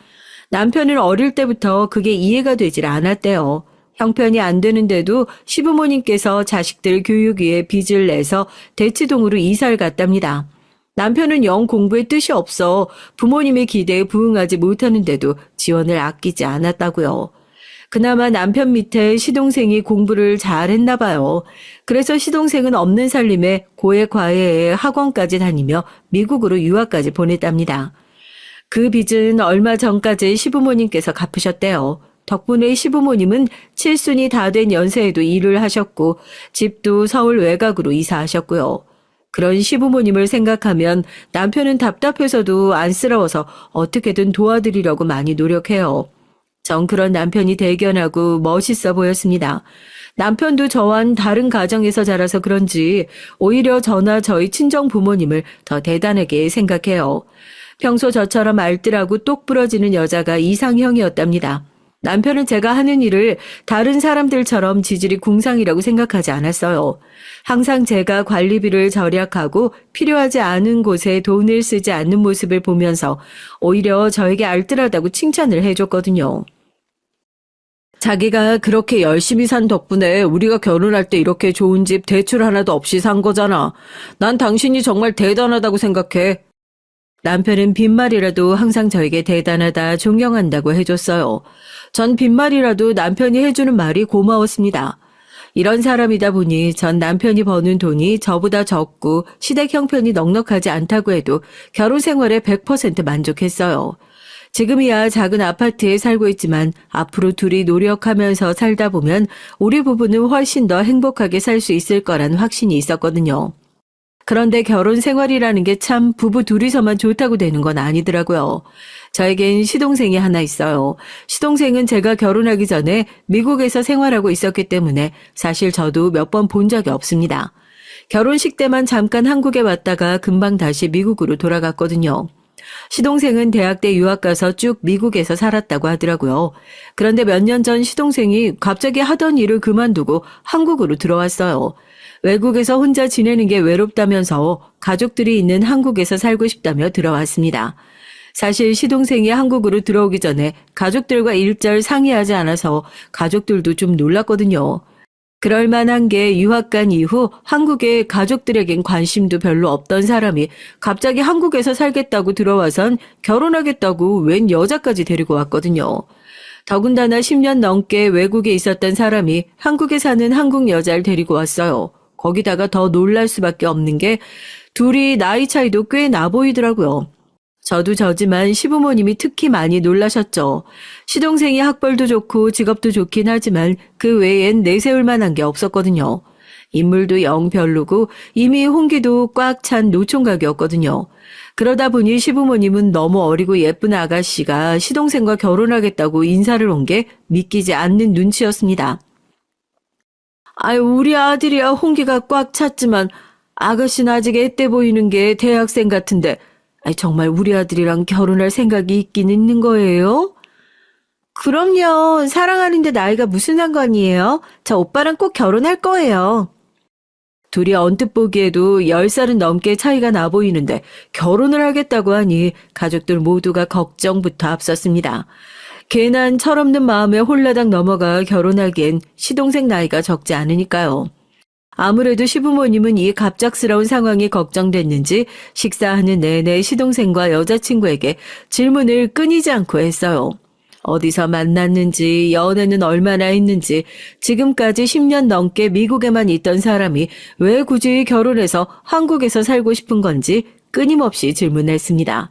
남편은 어릴 때부터 그게 이해가 되질 않았대요. 형편이 안 되는데도 시부모님께서 자식들 교육 위에 빚을 내서 대치동으로 이사를 갔답니다. 남편은 영 공부에 뜻이 없어 부모님의 기대에 부응하지 못하는데도 지원을 아끼지 않았다고요. 그나마 남편 밑에 시동생이 공부를 잘 했나 봐요. 그래서 시동생은 없는 살림에 고액 과외에 학원까지 다니며 미국으로 유학까지 보냈답니다. 그 빚은 얼마 전까지 시부모님께서 갚으셨대요. 덕분에 시부모님은 칠순이 다 된 연세에도 일을 하셨고 집도 서울 외곽으로 이사하셨고요. 그런 시부모님을 생각하면 남편은 답답해서도 안쓰러워서 어떻게든 도와드리려고 많이 노력해요. 전 그런 남편이 대견하고 멋있어 보였습니다. 남편도 저와는 다른 가정에서 자라서 그런지 오히려 저나 저희 친정 부모님을 더 대단하게 생각해요. 평소 저처럼 알뜰하고 똑 부러지는 여자가 이상형이었답니다. 남편은 제가 하는 일을 다른 사람들처럼 지질이 궁상이라고 생각하지 않았어요. 항상 제가 관리비를 절약하고 필요하지 않은 곳에 돈을 쓰지 않는 모습을 보면서 오히려 저에게 알뜰하다고 칭찬을 해줬거든요. 자기가 그렇게 열심히 산 덕분에 우리가 결혼할 때 이렇게 좋은 집 대출 하나도 없이 산 거잖아. 난 당신이 정말 대단하다고 생각해. 남편은 빈말이라도 항상 저에게 대단하다, 존경한다고 해줬어요. 전 빈말이라도 남편이 해주는 말이 고마웠습니다. 이런 사람이다 보니 전 남편이 버는 돈이 저보다 적고 시댁 형편이 넉넉하지 않다고 해도 결혼 생활에 100% 만족했어요. 지금이야 작은 아파트에 살고 있지만 앞으로 둘이 노력하면서 살다 보면 우리 부부는 훨씬 더 행복하게 살 수 있을 거란 확신이 있었거든요. 그런데 결혼 생활이라는 게 참 부부 둘이서만 좋다고 되는 건 아니더라고요. 저에겐 시동생이 하나 있어요. 시동생은 제가 결혼하기 전에 미국에서 생활하고 있었기 때문에 사실 저도 몇 번 본 적이 없습니다. 결혼식 때만 잠깐 한국에 왔다가 금방 다시 미국으로 돌아갔거든요. 시동생은 대학 때 유학 가서 쭉 미국에서 살았다고 하더라고요. 그런데 몇 년 전 시동생이 갑자기 하던 일을 그만두고 한국으로 들어왔어요. 외국에서 혼자 지내는 게 외롭다면서 가족들이 있는 한국에서 살고 싶다며 들어왔습니다. 사실 시동생이 한국으로 들어오기 전에 가족들과 일절 상의하지 않아서 가족들도 좀 놀랐거든요. 그럴 만한 게 유학 간 이후 한국에 가족들에겐 관심도 별로 없던 사람이 갑자기 한국에서 살겠다고 들어와선 결혼하겠다고 웬 여자까지 데리고 왔거든요. 더군다나 10년 넘게 외국에 있었던 사람이 한국에 사는 한국 여자를 데리고 왔어요. 거기다가 더 놀랄 수밖에 없는 게 둘이 나이 차이도 꽤 나 보이더라고요. 저도 저지만 시부모님이 특히 많이 놀라셨죠. 시동생이 학벌도 좋고 직업도 좋긴 하지만 그 외엔 내세울 만한 게 없었거든요. 인물도 영 별로고 이미 홍기도 꽉 찬 노총각이었거든요. 그러다 보니 시부모님은 너무 어리고 예쁜 아가씨가 시동생과 결혼하겠다고 인사를 온 게 믿기지 않는 눈치였습니다. 아유, 우리 아들이야 홍기가 꽉 찼지만 아가씨는 아직 애때 보이는 게 대학생 같은데 정말 우리 아들이랑 결혼할 생각이 있긴 있는 거예요? 그럼요. 사랑하는데 나이가 무슨 상관이에요? 저 오빠랑 꼭 결혼할 거예요. 둘이 언뜻 보기에도 10살은 넘게 차이가 나 보이는데 결혼을 하겠다고 하니 가족들 모두가 걱정부터 앞섰습니다. 괜한 철없는 마음에 홀라당 넘어가 결혼하기엔 시동생 나이가 적지 않으니까요. 아무래도 시부모님은 이 갑작스러운 상황이 걱정됐는지 식사하는 내내 시동생과 여자친구에게 질문을 끊이지 않고 했어요. 어디서 만났는지, 연애는 얼마나 했는지, 지금까지 10년 넘게 미국에만 있던 사람이 왜 굳이 결혼해서 한국에서 살고 싶은 건지 끊임없이 질문했습니다.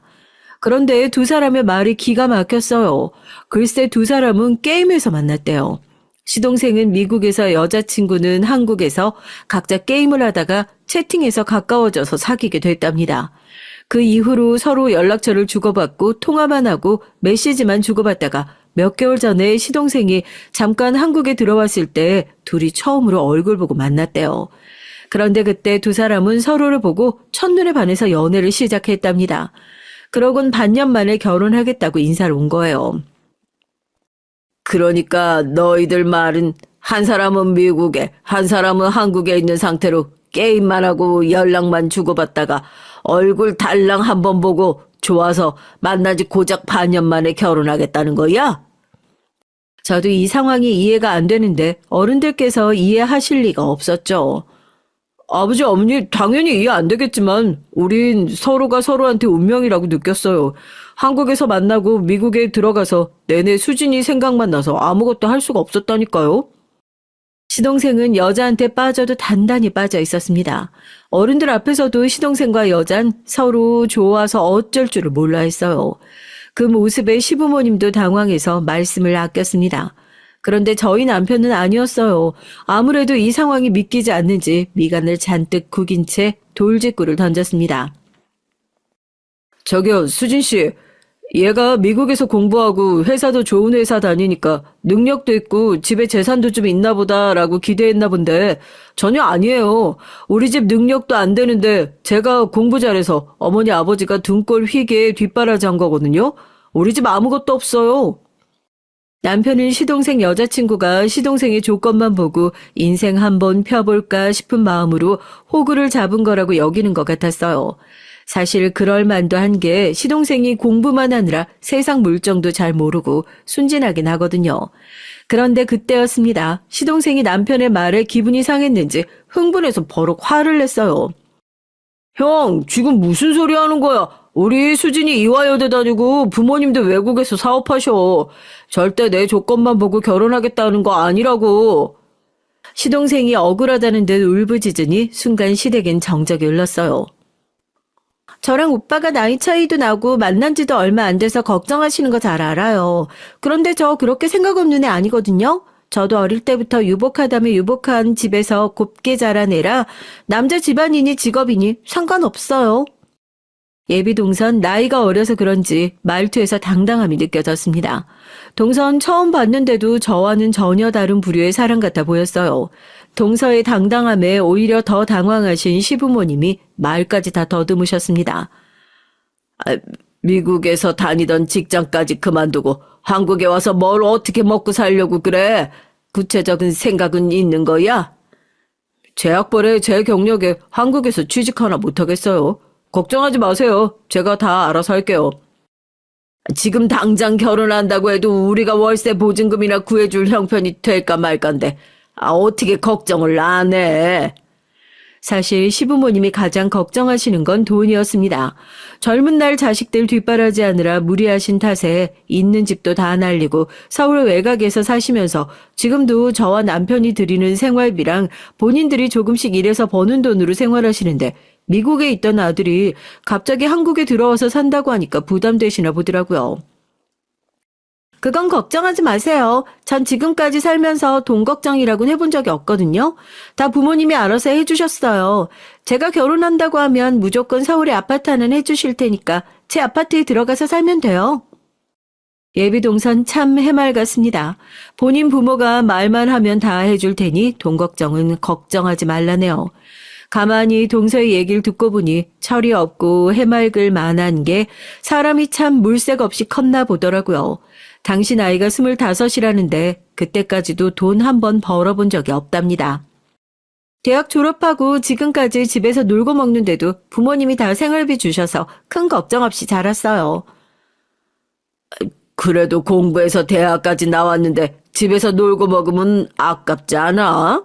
그런데 두 사람의 말이 기가 막혔어요. 글쎄 두 사람은 게임에서 만났대요. 시동생은 미국에서 여자친구는 한국에서 각자 게임을 하다가 채팅에서 가까워져서 사귀게 됐답니다. 그 이후로 서로 연락처를 주고받고 통화만 하고 메시지만 주고받다가 몇 개월 전에 시동생이 잠깐 한국에 들어왔을 때 둘이 처음으로 얼굴 보고 만났대요. 그런데 그때 두 사람은 서로를 보고 첫눈에 반해서 연애를 시작했답니다. 그러곤 반년 만에 결혼하겠다고 인사를 온 거예요. 그러니까 너희들 말은 한 사람은 미국에, 한 사람은 한국에 있는 상태로 게임만 하고 연락만 주고받다가 얼굴 달랑 한번 보고 좋아서 만난 지 고작 반년 만에 결혼하겠다는 거야? 저도 이 상황이 이해가 안 되는데 어른들께서 이해하실 리가 없었죠. 아버지, 어머니 당연히 이해 안 되겠지만 우린 서로가 서로한테 운명이라고 느꼈어요. 한국에서 만나고 미국에 들어가서 내내 수진이 생각만 나서 아무것도 할 수가 없었다니까요. 시동생은 여자한테 빠져도 단단히 빠져 있었습니다. 어른들 앞에서도 시동생과 여잔 서로 좋아서 어쩔 줄을 몰라 했어요. 그 모습에 시부모님도 당황해서 말씀을 아꼈습니다. 그런데 저희 남편은 아니었어요. 아무래도 이 상황이 믿기지 않는지 미간을 잔뜩 구긴 채 돌직구를 던졌습니다. 저기요, 수진 씨. 얘가 미국에서 공부하고 회사도 좋은 회사 다니니까 능력도 있고 집에 재산도 좀 있나 보다라고 기대했나 본데 전혀 아니에요. 우리 집 능력도 안 되는데 제가 공부 잘해서 어머니 아버지가 등골 휘게 뒷바라지 한 거거든요. 우리 집 아무것도 없어요. 남편은 시동생 여자친구가 시동생의 조건만 보고 인생 한번 펴볼까 싶은 마음으로 호구를 잡은 거라고 여기는 것 같았어요. 사실 그럴 만도 한 게 시동생이 공부만 하느라 세상 물정도 잘 모르고 순진하긴 하거든요. 그런데 그때였습니다. 시동생이 남편의 말에 기분이 상했는지 흥분해서 버럭 화를 냈어요. 형, 지금 무슨 소리 하는 거야? 우리 수진이 이화여대 다니고 부모님도 외국에서 사업하셔. 절대 내 조건만 보고 결혼하겠다는 거 아니라고. 시동생이 억울하다는 듯 울부짖으니 순간 시댁엔 정적이 흘렀어요. 저랑 오빠가 나이 차이도 나고 만난 지도 얼마 안 돼서 걱정하시는 거 잘 알아요. 그런데 저 그렇게 생각 없는 애 아니거든요. 저도 어릴 때부터 유복하다며 유복한 집에서 곱게 자란 애라 남자 집안이니 직업이니 상관없어요. 예비 동선 나이가 어려서 그런지 말투에서 당당함이 느껴졌습니다. 동선 처음 봤는데도 저와는 전혀 다른 부류의 사람 같아 보였어요. 동서의 당당함에 오히려 더 당황하신 시부모님이 말까지 다 더듬으셨습니다. 미국에서 다니던 직장까지 그만두고 한국에 와서 뭘 어떻게 먹고 살려고 그래? 구체적인 생각은 있는 거야? 제 학벌에 제 경력에 한국에서 취직 하나 못하겠어요. 걱정하지 마세요. 제가 다 알아서 할게요. 지금 당장 결혼한다고 해도 우리가 월세 보증금이나 구해줄 형편이 될까 말까인데 어떻게 걱정을 안 해? 사실 시부모님이 가장 걱정하시는 건 돈이었습니다. 젊은 날 자식들 뒷바라지하느라 무리하신 탓에 있는 집도 다 날리고 서울 외곽에서 사시면서 지금도 저와 남편이 드리는 생활비랑 본인들이 조금씩 일해서 버는 돈으로 생활하시는데 미국에 있던 아들이 갑자기 한국에 들어와서 산다고 하니까 부담되시나 보더라고요. 그건 걱정하지 마세요. 전 지금까지 살면서 돈 걱정이라고는 해본 적이 없거든요. 다 부모님이 알아서 해주셨어요. 제가 결혼한다고 하면 무조건 서울에 아파트 하나는 해주실 테니까 제 아파트에 들어가서 살면 돼요. 예비동선 참 해맑았습니다. 본인 부모가 말만 하면 다 해줄 테니 돈 걱정은 걱정하지 말라네요. 가만히 동서의 얘기를 듣고 보니 철이 없고 해맑을 만한 게 사람이 참 물색 없이 컸나 보더라고요. 당신 나이가 25이라는데 그때까지도 돈 한 번 벌어본 적이 없답니다. 대학 졸업하고 지금까지 집에서 놀고 먹는데도 부모님이 다 생활비 주셔서 큰 걱정 없이 자랐어요. 그래도 공부해서 대학까지 나왔는데 집에서 놀고 먹으면 아깝지 않아?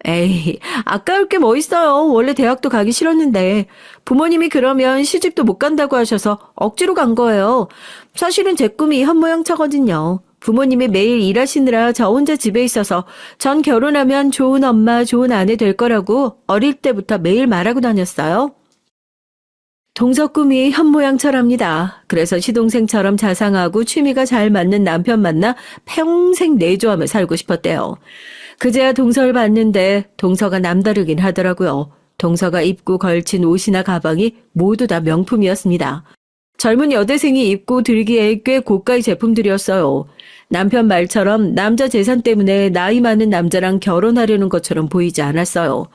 에이, 아까울 게 뭐 있어요. 원래 대학도 가기 싫었는데 부모님이 그러면 시집도 못 간다고 하셔서 억지로 간 거예요. 사실은 제 꿈이 현모양처거든요. 부모님이 매일 일하시느라 저 혼자 집에 있어서 전 결혼하면 좋은 엄마, 좋은 아내 될 거라고 어릴 때부터 매일 말하고 다녔어요. 동서 꿈이 현모양처랍니다. 그래서 시동생처럼 자상하고 취미가 잘 맞는 남편 만나 평생 내조하며 살고 싶었대요. 그제야 동서를 봤는데 동서가 남다르긴 하더라고요. 동서가 입고 걸친 옷이나 가방이 모두 다 명품이었습니다. 젊은 여대생이 입고 들기에 꽤 고가의 제품들이었어요. 남편 말처럼 남자 재산 때문에 나이 많은 남자랑 결혼하려는 것처럼 보이지 않았어요.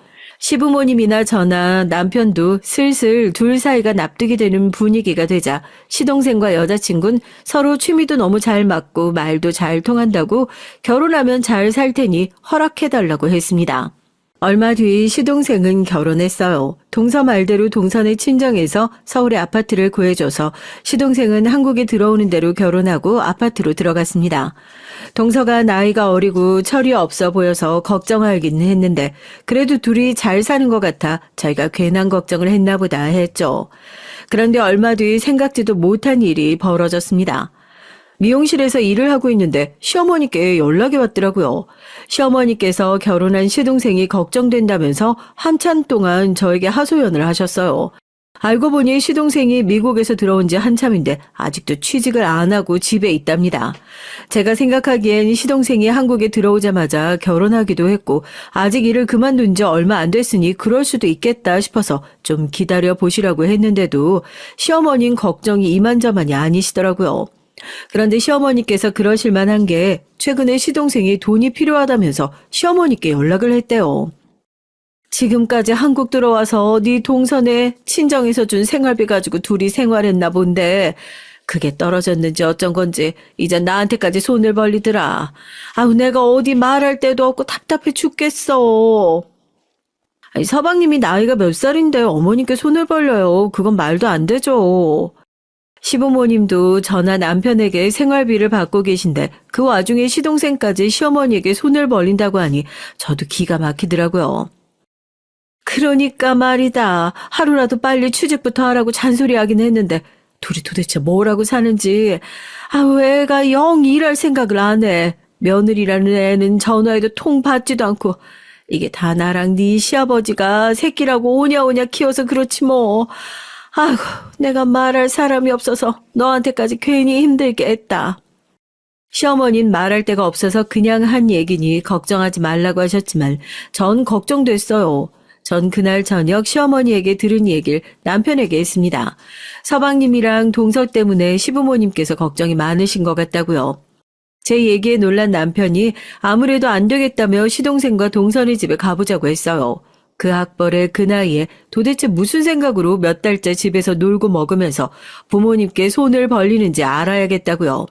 시부모님이나 저나 남편도 슬슬 둘 사이가 납득이 되는 분위기가 되자 시동생과 여자친구는 서로 취미도 너무 잘 맞고 말도 잘 통한다고 결혼하면 잘 살 테니 허락해달라고 했습니다. 얼마 뒤 시동생은 결혼했어요. 동서 말대로 동선의 친정에서 서울에 아파트를 구해줘서 시동생은 한국에 들어오는 대로 결혼하고 아파트로 들어갔습니다. 동서가 나이가 어리고 철이 없어 보여서 걱정하긴 했는데 그래도 둘이 잘 사는 것 같아 저희가 괜한 걱정을 했나 보다 했죠. 그런데 얼마 뒤 생각지도 못한 일이 벌어졌습니다. 미용실에서 일을 하고 있는데 시어머니께 연락이 왔더라고요. 시어머니께서 결혼한 시동생이 걱정된다면서 한참 동안 저에게 하소연을 하셨어요. 알고 보니 시동생이 미국에서 들어온 지 한참인데 아직도 취직을 안 하고 집에 있답니다. 제가 생각하기엔 시동생이 한국에 들어오자마자 결혼하기도 했고 아직 일을 그만둔 지 얼마 안 됐으니 그럴 수도 있겠다 싶어서 좀 기다려 보시라고 했는데도 시어머니는 걱정이 이만저만이 아니시더라고요. 그런데 시어머니께서 그러실 만한 게 최근에 시동생이 돈이 필요하다면서 시어머니께 연락을 했대요. 지금까지 한국 들어와서 네 동선에 친정에서 준 생활비 가지고 둘이 생활했나 본데 그게 떨어졌는지 어쩐 건지 이제 나한테까지 손을 벌리더라. 아우 내가 어디 말할 데도 없고 답답해 죽겠어. 아니, 서방님이 나이가 몇 살인데 어머니께 손을 벌려요. 그건 말도 안 되죠. 시부모님도 저나 남편에게 생활비를 받고 계신데 그 와중에 시동생까지 시어머니에게 손을 벌린다고 하니 저도 기가 막히더라고요. 그러니까 말이다. 하루라도 빨리 취직부터 하라고 잔소리하긴 했는데 둘이 도대체 뭐라고 사는지 애가 영 일할 생각을 안 해. 며느리라는 애는 전화해도 통 받지도 않고 이게 다 나랑 네 시아버지가 새끼라고 오냐오냐 키워서 그렇지 뭐. 아이고, 내가 말할 사람이 없어서 너한테까지 괜히 힘들게 했다. 시어머니는 말할 데가 없어서 그냥 한 얘기니 걱정하지 말라고 하셨지만 전 걱정됐어요. 전 그날 저녁 시어머니에게 들은 얘기를 남편에게 했습니다. 서방님이랑 동서 때문에 시부모님께서 걱정이 많으신 것 같다고요. 제 얘기에 놀란 남편이 아무래도 안 되겠다며 시동생과 동선의 집에 가보자고 했어요. 그 학벌에 그 나이에 도대체 무슨 생각으로 몇 달째 집에서 놀고 먹으면서 부모님께 손을 벌리는지 알아야겠다고요.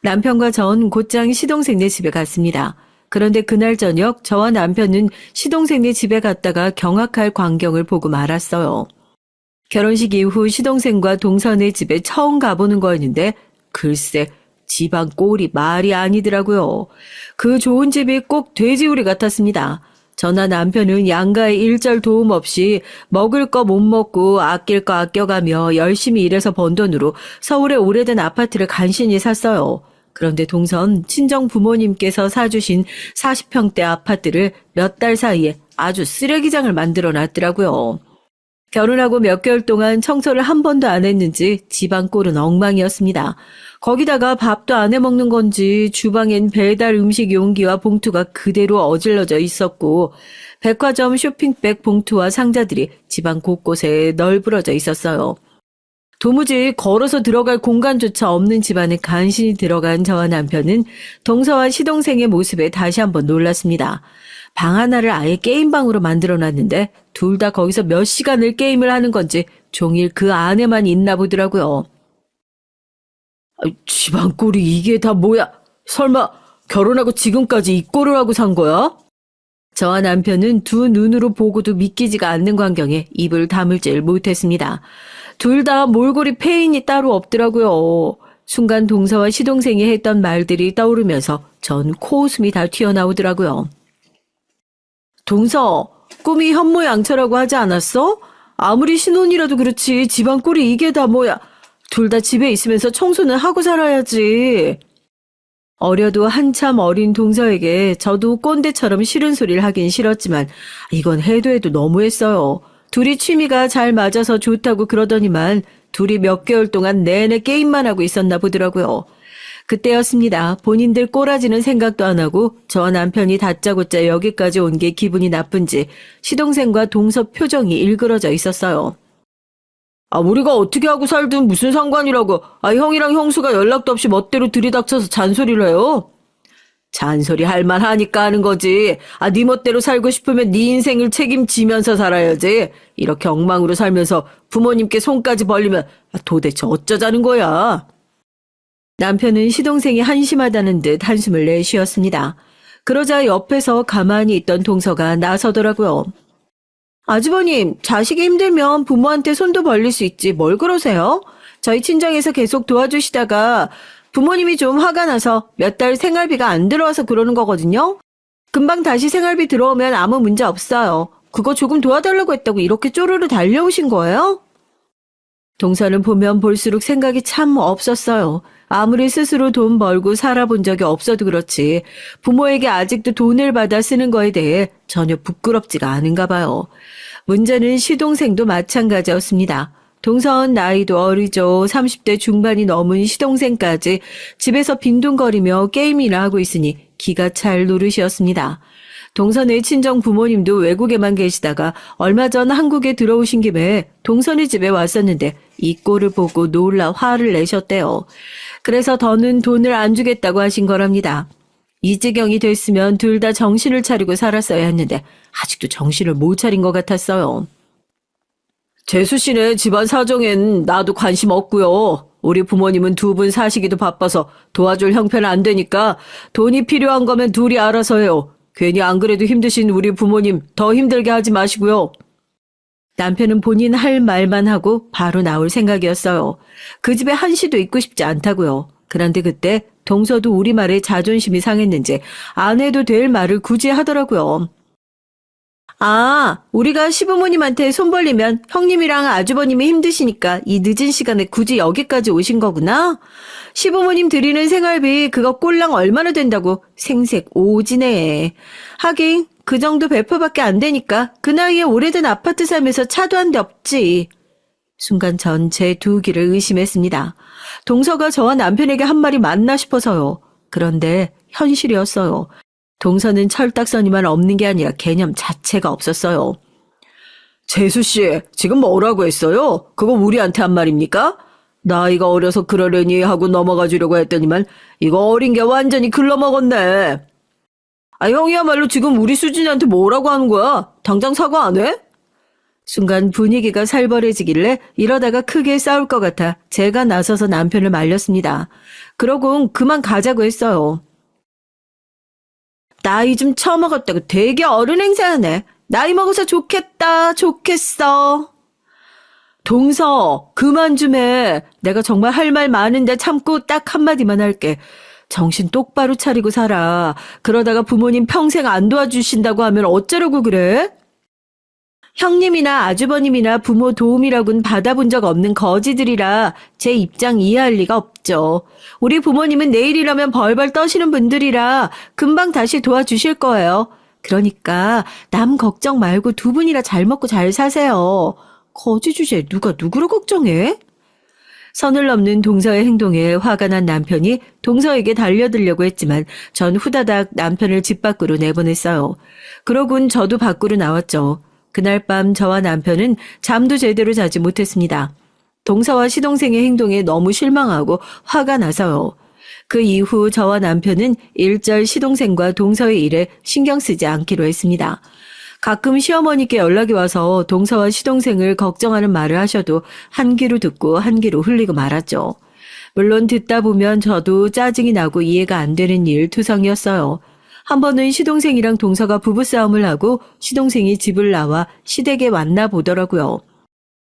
남편과 전 곧장 시동생네 집에 갔습니다. 그런데 그날 저녁 저와 남편은 시동생네 집에 갔다가 경악할 광경을 보고 말았어요. 결혼식 이후 시동생과 동선의 집에 처음 가보는 거였는데 글쎄 집안 꼴이 말이 아니더라고요. 그 좋은 집이 꼭 돼지우리 같았습니다. 저나 남편은 양가의 일절 도움 없이 먹을 거 못 먹고 아낄 거 아껴가며 열심히 일해서 번 돈으로 서울의 오래된 아파트를 간신히 샀어요. 그런데 동선 친정 부모님께서 사주신 40평대 아파트를 몇 달 사이에 아주 쓰레기장을 만들어 놨더라고요. 결혼하고 몇 개월 동안 청소를 한 번도 안 했는지 집안 꼴은 엉망이었습니다. 거기다가 밥도 안 해 먹는 건지 주방엔 배달 음식 용기와 봉투가 그대로 어질러져 있었고 백화점 쇼핑백 봉투와 상자들이 집안 곳곳에 널브러져 있었어요. 도무지 걸어서 들어갈 공간조차 없는 집안에 간신히 들어간 저와 남편은 동서와 시동생의 모습에 다시 한번 놀랐습니다. 방 하나를 아예 게임방으로 만들어놨는데 둘 다 거기서 몇 시간을 게임을 하는 건지 종일 그 안에만 있나 보더라고요. 집안 꼴이 이게 다 뭐야? 설마 결혼하고 지금까지 이 꼴을 하고 산 거야? 저와 남편은 두 눈으로 보고도 믿기지가 않는 광경에 입을 다물질 못했습니다. 둘 다 몰골이 패인이 따로 없더라고요. 순간 동서와 시동생이 했던 말들이 떠오르면서 전 코웃음이 다 튀어나오더라고요. 동서, 꿈이 현모양처라고 하지 않았어? 아무리 신혼이라도 그렇지 집안 꼴이 이게 다 뭐야? 둘 다 집에 있으면서 청소는 하고 살아야지. 어려도 한참 어린 동서에게 저도 꼰대처럼 싫은 소리를 하긴 싫었지만 이건 해도 너무했어요. 둘이 취미가 잘 맞아서 좋다고 그러더니만 둘이 몇 개월 동안 내내 게임만 하고 있었나 보더라고요. 그때였습니다. 본인들 꼬라지는 생각도 안 하고 저와 남편이 다짜고짜 여기까지 온 게 기분이 나쁜지 시동생과 동서 표정이 일그러져 있었어요. 우리가 어떻게 하고 살든 무슨 상관이라고. 형이랑 형수가 연락도 없이 멋대로 들이닥쳐서 잔소리를 해요. 잔소리 할 만하니까 하는 거지. 네 멋대로 살고 싶으면 네 인생을 책임지면서 살아야지. 이렇게 엉망으로 살면서 부모님께 손까지 벌리면 도대체 어쩌자는 거야. 남편은 시동생이 한심하다는 듯 한숨을 내쉬었습니다. 그러자 옆에서 가만히 있던 동서가 나서더라고요. 아주버님, 자식이 힘들면 부모한테 손도 벌릴 수 있지 뭘 그러세요? 저희 친정에서 계속 도와주시다가 부모님이 좀 화가 나서 몇 달 생활비가 안 들어와서 그러는 거거든요. 금방 다시 생활비 들어오면 아무 문제 없어요. 그거 조금 도와달라고 했다고 이렇게 쪼르르 달려오신 거예요? 동서는 보면 볼수록 생각이 참 없었어요. 아무리 스스로 돈 벌고 살아본 적이 없어도 그렇지 부모에게 아직도 돈을 받아 쓰는 거에 대해 전혀 부끄럽지가 않은가 봐요. 문제는 시동생도 마찬가지였습니다. 동서는 나이도 어리죠. 30대 중반이 넘은 시동생까지 집에서 빈둥거리며 게임이나 하고 있으니 기가 찰 노릇이었습니다. 동선의 친정 부모님도 외국에만 계시다가 얼마 전 한국에 들어오신 김에 동선의 집에 왔었는데 이 꼴을 보고 놀라 화를 내셨대요. 그래서 더는 돈을 안 주겠다고 하신 거랍니다. 이 지경이 됐으면 둘 다 정신을 차리고 살았어야 했는데 아직도 정신을 못 차린 것 같았어요. 재수 씨네 집안 사정엔 나도 관심 없고요. 우리 부모님은 두 분 사시기도 바빠서 도와줄 형편은 안 되니까 돈이 필요한 거면 둘이 알아서 해요. 괜히 안 그래도 힘드신 우리 부모님 더 힘들게 하지 마시고요. 남편은 본인 할 말만 하고 바로 나올 생각이었어요. 그 집에 한시도 있고 싶지 않다고요. 그런데 그때 동서도 우리말에 자존심이 상했는지 안 해도 될 말을 굳이 하더라고요. 우리가 시부모님한테 손 벌리면 형님이랑 아주버님이 힘드시니까 이 늦은 시간에 굳이 여기까지 오신 거구나. 시부모님 드리는 생활비 그거 꼴랑 얼마나 된다고 생색 오지네. 하긴 그 정도 배포밖에 안 되니까 그 나이에 오래된 아파트 살면서 차도 한 대 없지. 순간 전 제 두 귀를 의심했습니다. 동서가 저와 남편에게 한 말이 맞나 싶어서요. 그런데 현실이었어요. 동서는 철딱서니만 없는 게 아니라 개념 자체가 없었어요. 재수씨, 지금 뭐라고 했어요? 그거 우리한테 한 말입니까? 나이가 어려서 그러려니 하고 넘어가 주려고 했더니만 이거 어린 게 완전히 글러먹었네. 형이야말로 지금 우리 수진이한테 뭐라고 하는 거야? 당장 사과 안 해? 순간 분위기가 살벌해지길래 이러다가 크게 싸울 것 같아 제가 나서서 남편을 말렸습니다. 그러곤 그만 가자고 했어요. 나이 좀 처먹었다고 되게 어른 행세하네. 나이 먹어서 좋겠다, 좋겠어. 동서, 그만 좀 해. 내가 정말 할 말 많은데 참고 딱 한마디만 할게. 정신 똑바로 차리고 살아. 그러다가 부모님 평생 안 도와주신다고 하면 어쩌려고 그래? 형님이나 아주버님이나 부모 도움이라고는 받아본 적 없는 거지들이라 제 입장 이해할 리가 없죠. 우리 부모님은 내일이라면 벌벌 떠시는 분들이라 금방 다시 도와주실 거예요. 그러니까 남 걱정 말고 두 분이라 잘 먹고 잘 사세요. 거지 주제에 누가 누구를 걱정해? 선을 넘는 동서의 행동에 화가 난 남편이 동서에게 달려들려고 했지만 전 후다닥 남편을 집 밖으로 내보냈어요. 그러곤 저도 밖으로 나왔죠. 그날 밤 저와 남편은 잠도 제대로 자지 못했습니다. 동서와 시동생의 행동에 너무 실망하고 화가 나서요. 그 이후 저와 남편은 일절 시동생과 동서의 일에 신경 쓰지 않기로 했습니다. 가끔 시어머니께 연락이 와서 동서와 시동생을 걱정하는 말을 하셔도 한 귀로 듣고 한 귀로 흘리고 말았죠. 물론 듣다 보면 저도 짜증이 나고 이해가 안 되는 일 투성이었어요. 한 번은 시동생이랑 동서가 부부싸움을 하고 시동생이 집을 나와 시댁에 왔나 보더라고요.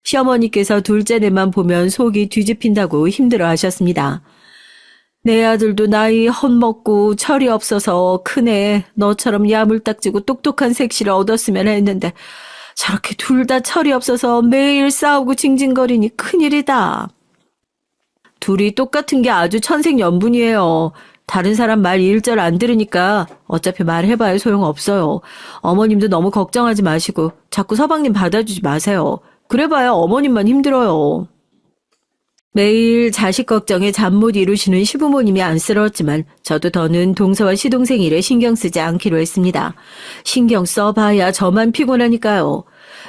시어머니께서 둘째네만 보면 속이 뒤집힌다고 힘들어 하셨습니다. 내 아들도 나이 헛먹고 철이 없어서 크네. 너처럼 야물딱지고 똑똑한 색시를 얻었으면 했는데 저렇게 둘 다 철이 없어서 매일 싸우고 징징거리니 큰일이다. 둘이 똑같은 게 아주 천생연분이에요. 다른 사람 말 일절 안 들으니까 어차피 말해봐야 소용없어요. 어머님도 너무 걱정하지 마시고 자꾸 서방님 받아주지 마세요. 그래봐야 어머님만 힘들어요. 매일 자식 걱정에 잠 못 이루시는 시부모님이 안쓰러웠지만 저도 더는 동서와 시동생 일에 신경 쓰지 않기로 했습니다. 신경 써봐야 저만 피곤하니까요.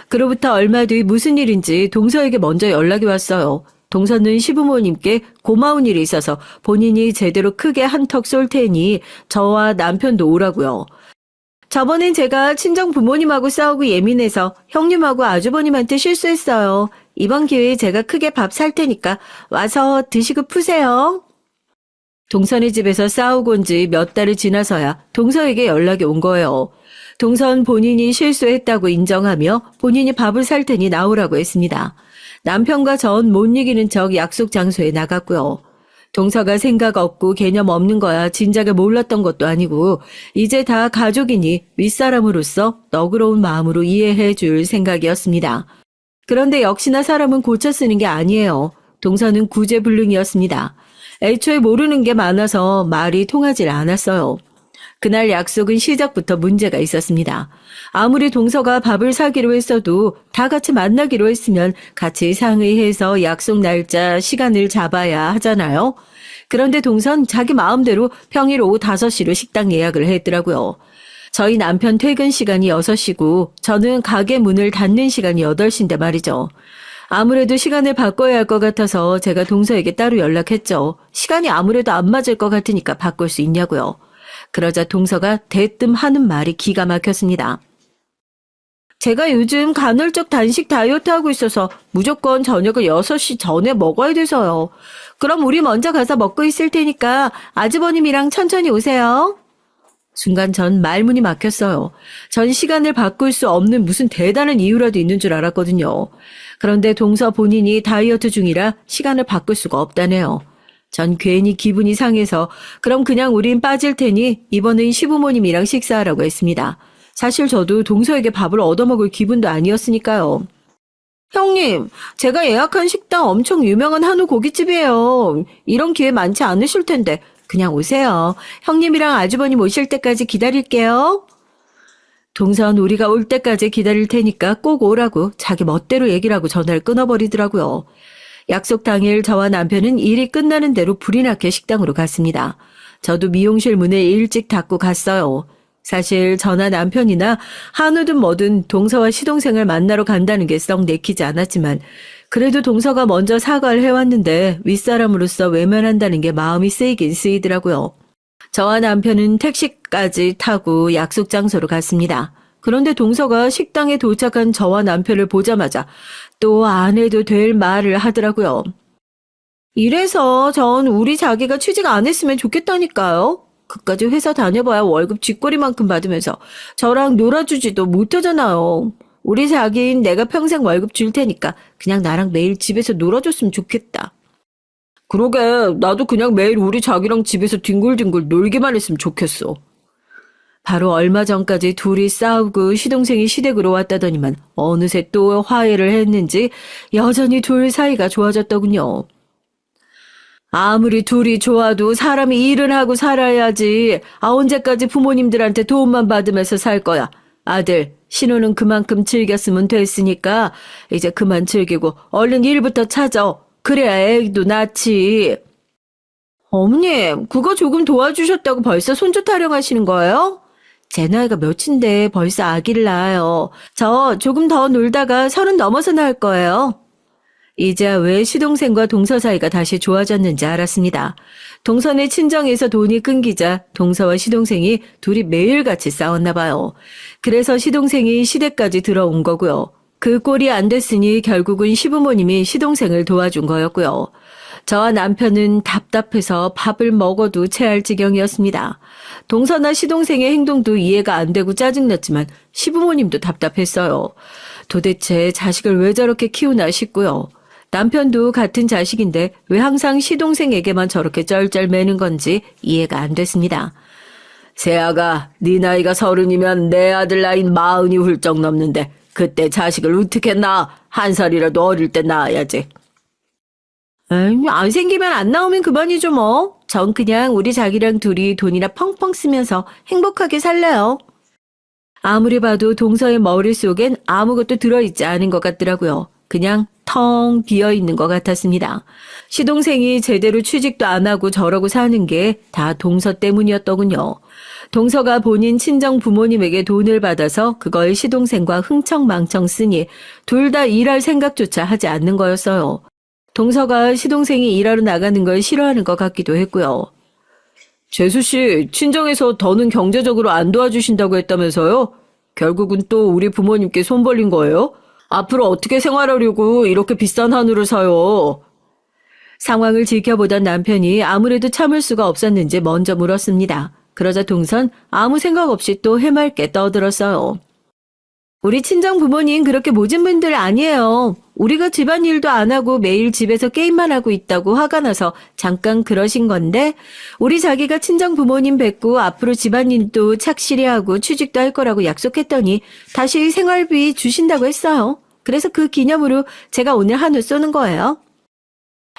그로부터 얼마 뒤 무슨 일인지 동서에게 먼저 연락이 왔어요. 동서는 시부모님께 고마운 일이 있어서 본인이 제대로 크게 한턱 쏠 테니 저와 남편도 오라고요. 저번엔 제가 친정 부모님하고 싸우고 예민해서 형님하고 아주버님한테 실수했어요. 이번 기회에 제가 크게 밥 살 테니까 와서 드시고 푸세요. 동선의 집에서 싸우고 온 지 몇 달이 지나서야 동서에게 연락이 온 거예요. 동선 본인이 실수했다고 인정하며 본인이 밥을 살 테니 나오라고 했습니다. 남편과 전 못 이기는 척 약속 장소에 나갔고요. 동서가 생각 없고 개념 없는 거야 진작에 몰랐던 것도 아니고 이제 다 가족이니 윗사람으로서 너그러운 마음으로 이해해 줄 생각이었습니다. 그런데 역시나 사람은 고쳐 쓰는 게 아니에요. 동서는 구제불능이었습니다. 애초에 모르는 게 많아서 말이 통하질 않았어요. 그날 약속은 시작부터 문제가 있었습니다. 아무리 동서가 밥을 사기로 했어도 다 같이 만나기로 했으면 같이 상의해서 약속 날짜, 시간을 잡아야 하잖아요. 그런데 동선 자기 마음대로 평일 오후 5시로 식당 예약을 했더라고요. 저희 남편 퇴근 시간이 6시고 저는 가게 문을 닫는 시간이 8시인데 말이죠. 아무래도 시간을 바꿔야 할 것 같아서 제가 동서에게 따로 연락했죠. 시간이 아무래도 안 맞을 것 같으니까 바꿀 수 있냐고요. 그러자 동서가 대뜸 하는 말이 기가 막혔습니다. 제가 요즘 간헐적 단식 다이어트 하고 있어서 무조건 저녁을 6시 전에 먹어야 돼서요. 그럼 우리 먼저 가서 먹고 있을 테니까 아주버님이랑 천천히 오세요. 순간 전 말문이 막혔어요. 전 시간을 바꿀 수 없는 무슨 대단한 이유라도 있는 줄 알았거든요. 그런데 동서 본인이 다이어트 중이라 시간을 바꿀 수가 없다네요. 전 괜히 기분이 상해서 그럼 그냥 우린 빠질 테니 이번엔 시부모님이랑 식사하라고 했습니다. 사실 저도 동서에게 밥을 얻어먹을 기분도 아니었으니까요. 형님, 제가 예약한 식당 엄청 유명한 한우 고깃집이에요. 이런 기회 많지 않으실 텐데 그냥 오세요. 형님이랑 아주버님 오실 때까지 기다릴게요. 동선 우리가 올 때까지 기다릴 테니까 꼭 오라고 자기 멋대로 얘기를 하고 전화를 끊어버리더라고요. 약속 당일 저와 남편은 일이 끝나는 대로 불이 나게 식당으로 갔습니다. 저도 미용실 문을 일찍 닫고 갔어요. 사실 저나 남편이나 한우든 뭐든 동서와 시동생을 만나러 간다는 게 썩 내키지 않았지만 그래도 동서가 먼저 사과를 해왔는데 윗사람으로서 외면한다는 게 마음이 쓰이긴 쓰이더라고요. 저와 남편은 택시까지 타고 약속 장소로 갔습니다. 그런데 동서가 식당에 도착한 저와 남편을 보자마자 또 안 해도 될 말을 하더라고요. 이래서 전 우리 자기가 취직 안 했으면 좋겠다니까요. 그까지 회사 다녀봐야 월급 쥐꼬리만큼 받으면서 저랑 놀아주지도 못하잖아요. 우리 자기인 내가 평생 월급 줄 테니까 그냥 나랑 매일 집에서 놀아줬으면 좋겠다. 그러게, 나도 그냥 매일 우리 자기랑 집에서 뒹굴뒹굴 놀기만 했으면 좋겠어. 바로 얼마 전까지 둘이 싸우고 시동생이 시댁으로 왔다더니만 어느새 또 화해를 했는지 여전히 둘 사이가 좋아졌더군요. 아무리 둘이 좋아도 사람이 일을 하고 살아야지. 언제까지 부모님들한테 도움만 받으면서 살 거야. 아들, 신호는 그만큼 즐겼으면 됐으니까 이제 그만 즐기고 얼른 일부터 찾아. 그래야 애도 낳지. 어머님, 그거 조금 도와주셨다고 벌써 손주 타령하시는 거예요? 제 나이가 몇인데 벌써 아기를 낳아요. 저 조금 더 놀다가 30 넘어서 낳을 거예요. 이제야 왜 시동생과 동서 사이가 다시 좋아졌는지 알았습니다. 동서네 친정에서 돈이 끊기자 동서와 시동생이 둘이 매일같이 싸웠나 봐요. 그래서 시동생이 시댁까지 들어온 거고요. 그 꼴이 안 됐으니 결국은 시부모님이 시동생을 도와준 거였고요. 저와 남편은 답답해서 밥을 먹어도 체할 지경이었습니다. 동서나 시동생의 행동도 이해가 안 되고 짜증났지만 시부모님도 답답했어요. 도대체 자식을 왜 저렇게 키우나 싶고요. 남편도 같은 자식인데 왜 항상 시동생에게만 저렇게 쩔쩔매는 건지 이해가 안 됐습니다. 세아가 네 나이가 30이면 내 아들 나이는 40이 훌쩍 넘는데 그때 자식을 어떻게 낳아? 한 살이라도 어릴 때 낳아야지. 에이, 안 생기면 안 나오면 그만이죠 뭐. 전 그냥 우리 자기랑 둘이 돈이나 펑펑 쓰면서 행복하게 살래요. 아무리 봐도 동서의 머릿속엔 아무것도 들어있지 않은 것 같더라고요. 그냥 텅 비어있는 것 같았습니다. 시동생이 제대로 취직도 안 하고 저러고 사는 게 다 동서 때문이었더군요. 동서가 본인 친정 부모님에게 돈을 받아서 그걸 시동생과 흥청망청 쓰니 둘 다 일할 생각조차 하지 않는 거였어요. 동서가 시동생이 일하러 나가는 걸 싫어하는 것 같기도 했고요. 재수씨, 친정에서 더는 경제적으로 안 도와주신다고 했다면서요? 결국은 또 우리 부모님께 손 벌린 거예요? 앞으로 어떻게 생활하려고 이렇게 비싼 한우를 사요? 상황을 지켜보던 남편이 아무래도 참을 수가 없었는지 먼저 물었습니다. 그러자 동선 아무 생각 없이 또 해맑게 떠들었어요. 우리 친정 부모님 그렇게 모진 분들 아니에요. 우리가 집안일도 안 하고 매일 집에서 게임만 하고 있다고 화가 나서 잠깐 그러신 건데 우리 자기가 친정 부모님 뵙고 앞으로 집안일도 착실히 하고 취직도 할 거라고 약속했더니 다시 생활비 주신다고 했어요. 그래서 그 기념으로 제가 오늘 한우 쏘는 거예요.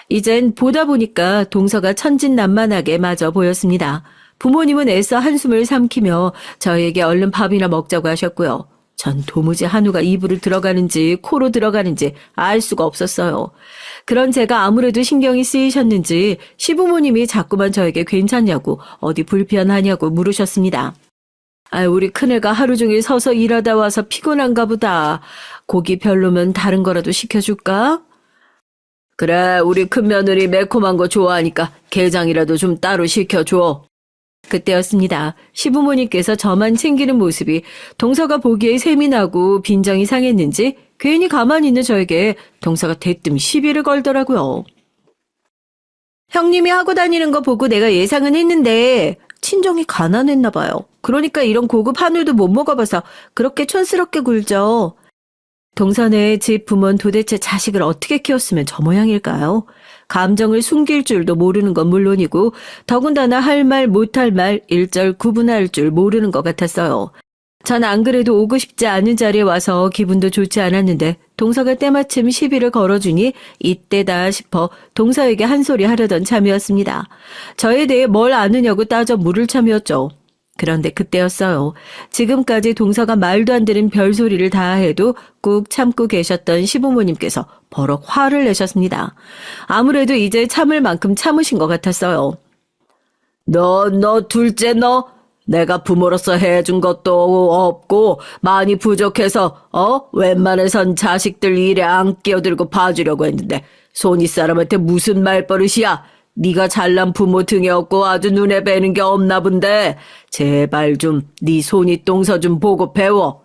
이젠 보다 보니까 동서가 천진난만하게 맞아 보였습니다. 부모님은 애써 한숨을 삼키며 저에게 얼른 밥이나 먹자고 하셨고요. 전 도무지 한우가 입으로 들어가는지 코로 들어가는지 알 수가 없었어요. 그런 제가 아무래도 신경이 쓰이셨는지 시부모님이 자꾸만 저에게 괜찮냐고 어디 불편하냐고 물으셨습니다. 우리 큰애가 하루 종일 서서 일하다 와서 피곤한가 보다. 고기 별로면 다른 거라도 시켜줄까? 그래, 우리 큰며느리 매콤한 거 좋아하니까 게장이라도 좀 따로 시켜줘. 그때였습니다. 시부모님께서 저만 챙기는 모습이 동서가 보기에 셈이 나고 빈정이 상했는지 괜히 가만히 있는 저에게 동서가 대뜸 시비를 걸더라고요. 형님이 하고 다니는 거 보고 내가 예상은 했는데 친정이 가난했나 봐요. 그러니까 이런 고급 한우도 못 먹어봐서 그렇게 촌스럽게 굴죠. 동서네 집 부모는 도대체 자식을 어떻게 키웠으면 저 모양일까요? 감정을 숨길 줄도 모르는 건 물론이고 더군다나 할 말 못할 말 일절 구분할 줄 모르는 것 같았어요. 전 안 그래도 오고 싶지 않은 자리에 와서 기분도 좋지 않았는데 동서가 때마침 시비를 걸어주니 이때다 싶어 동서에게 한 소리 하려던 참이었습니다. 저에 대해 뭘 아느냐고 따져 물을 참이었죠. 그런데 그때였어요. 지금까지 동서가 말도 안 되는 별소리를 다 해도 꾹 참고 계셨던 시부모님께서 버럭 화를 내셨습니다. 아무래도 이제 참을 만큼 참으신 것 같았어요. 너 둘째 너 내가 부모로서 해준 것도 없고 많이 부족해서 웬만해선 자식들 일에 안 끼어들고 봐주려고 했는데 손윗 사람한테 무슨 말버릇이야. 네가 잘난 부모 등에 없고 아주 눈에 뵈는 게 없나 본데 제발 좀 네 손윗 동서 좀 보고 배워.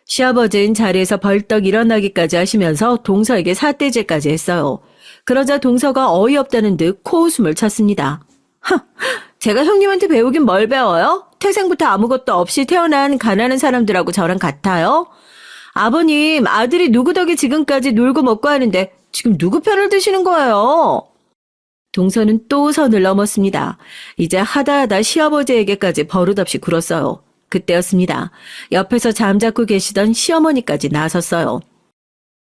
시아버지는 자리에서 벌떡 일어나기까지 하시면서 동서에게 삿대질까지 했어요. 그러자 동서가 어이없다는 듯 코웃음을 쳤습니다. 제가 형님한테 배우긴 뭘 배워요? 태생부터 아무것도 없이 태어난 가난한 사람들하고 저랑 같아요? 아버님, 아들이 누구 덕에 지금까지 놀고 먹고 하는데 지금 누구 편을 드시는 거예요? 동서는 또 선을 넘었습니다. 이제 하다하다 시아버지에게까지 버릇없이 굴었어요. 그때였습니다. 옆에서 잠자코 계시던 시어머니까지 나섰어요.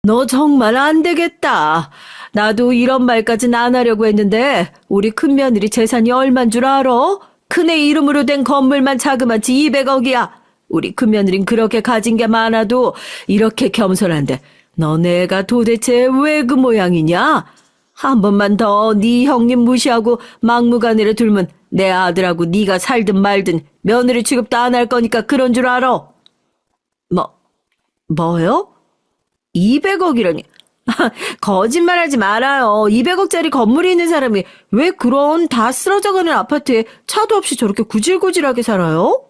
너 정말 안 되겠다. 나도 이런 말까진 안 하려고 했는데 우리 큰며느리 재산이 얼만 줄 알아? 큰애 이름으로 된 건물만 자그마치 200억이야. 우리 큰며느린 그렇게 가진 게 많아도 이렇게 겸손한데 너네가 도대체 왜 그 모양이냐? 한 번만 더 네 형님 무시하고 막무가내로 둘면 내 아들하고 네가 살든 말든 며느리 취급도 안 할 거니까 그런 줄 알아. 뭐요? 200억이라니. 거짓말하지 말아요. 200억짜리 건물이 있는 사람이 왜 그런 다 쓰러져가는 아파트에 차도 없이 저렇게 구질구질하게 살아요?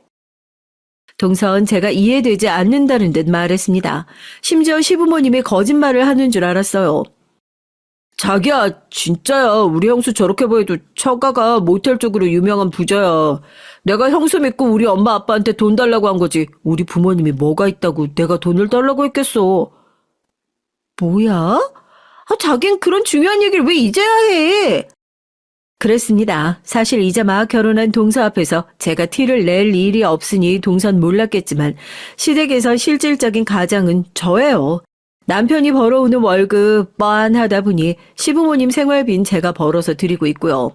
동선 제가 이해되지 않는다는 듯 말했습니다. 심지어 시부모님이 거짓말을 하는 줄 알았어요. 자기야, 진짜야. 우리 형수 저렇게 보여도 처가가 모텔 쪽으로 유명한 부자야. 내가 형수 믿고 우리 엄마 아빠한테 돈 달라고 한 거지. 우리 부모님이 뭐가 있다고 내가 돈을 달라고 했겠어. 뭐야? 자긴 그런 중요한 얘기를 왜 이제야 해? 그랬습니다. 사실 이제 막 결혼한 동서 앞에서 제가 티를 낼 일이 없으니 동선 몰랐겠지만 시댁에서 실질적인 가장은 저예요. 남편이 벌어오는 월급 뻔하다 보니 시부모님 생활비는 제가 벌어서 드리고 있고요.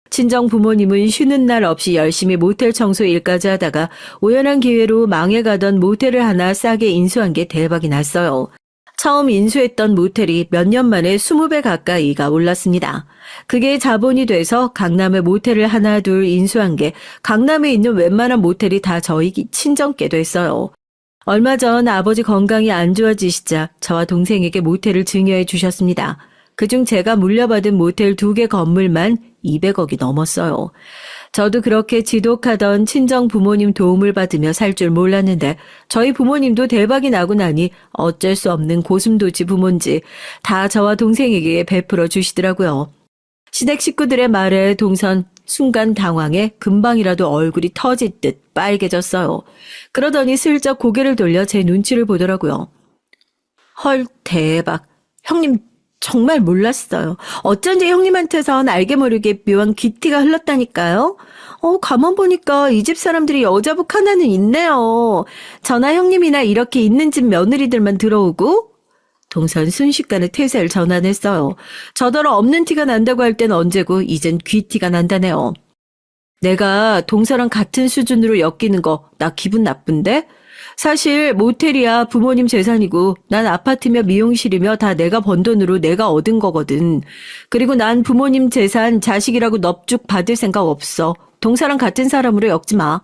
친정 부모님은 쉬는 날 없이 열심히 모텔 청소 일까지 하다가 우연한 기회로 망해가던 모텔을 하나 싸게 인수한 게 대박이 났어요. 처음 인수했던 모텔이 몇 년 만에 20배 가까이가 올랐습니다. 그게 자본이 돼서 강남에 모텔을 하나 둘 인수한 게 강남에 있는 웬만한 모텔이 다 저희 친정께 됐어요. 얼마 전 아버지 건강이 안 좋아지시자 저와 동생에게 모텔을 증여해 주셨습니다. 그중 제가 물려받은 모텔 2개 건물만 200억이 넘었어요. 저도 그렇게 지독하던 친정 부모님 도움을 받으며 살 줄 몰랐는데 저희 부모님도 대박이 나고 나니 어쩔 수 없는 고슴도치 부모인지 다 저와 동생에게 베풀어 주시더라고요. 시댁 식구들의 말에 동선 순간 당황해 금방이라도 얼굴이 터질 듯 빨개졌어요. 그러더니 슬쩍 고개를 돌려 제 눈치를 보더라고요. 헐, 대박. 형님 정말 몰랐어요. 어쩐지 형님한테선 알게 모르게 묘한 귀티가 흘렀다니까요. 가만 보니까 이 집 사람들이 여자복 하나는 있네요. 저나 형님이나 이렇게 있는 집 며느리들만 들어오고. 동선 순식간에 태세를 전환했어요. 저더러 없는 티가 난다고 할 땐 언제고 이젠 귀티가 난다네요. 내가 동서랑 같은 수준으로 엮이는 거 나 기분 나쁜데? 사실 모텔이야 부모님 재산이고 난 아파트며 미용실이며 다 내가 번 돈으로 내가 얻은 거거든. 그리고 난 부모님 재산 자식이라고 넙죽 받을 생각 없어. 동서랑 같은 사람으로 엮지 마.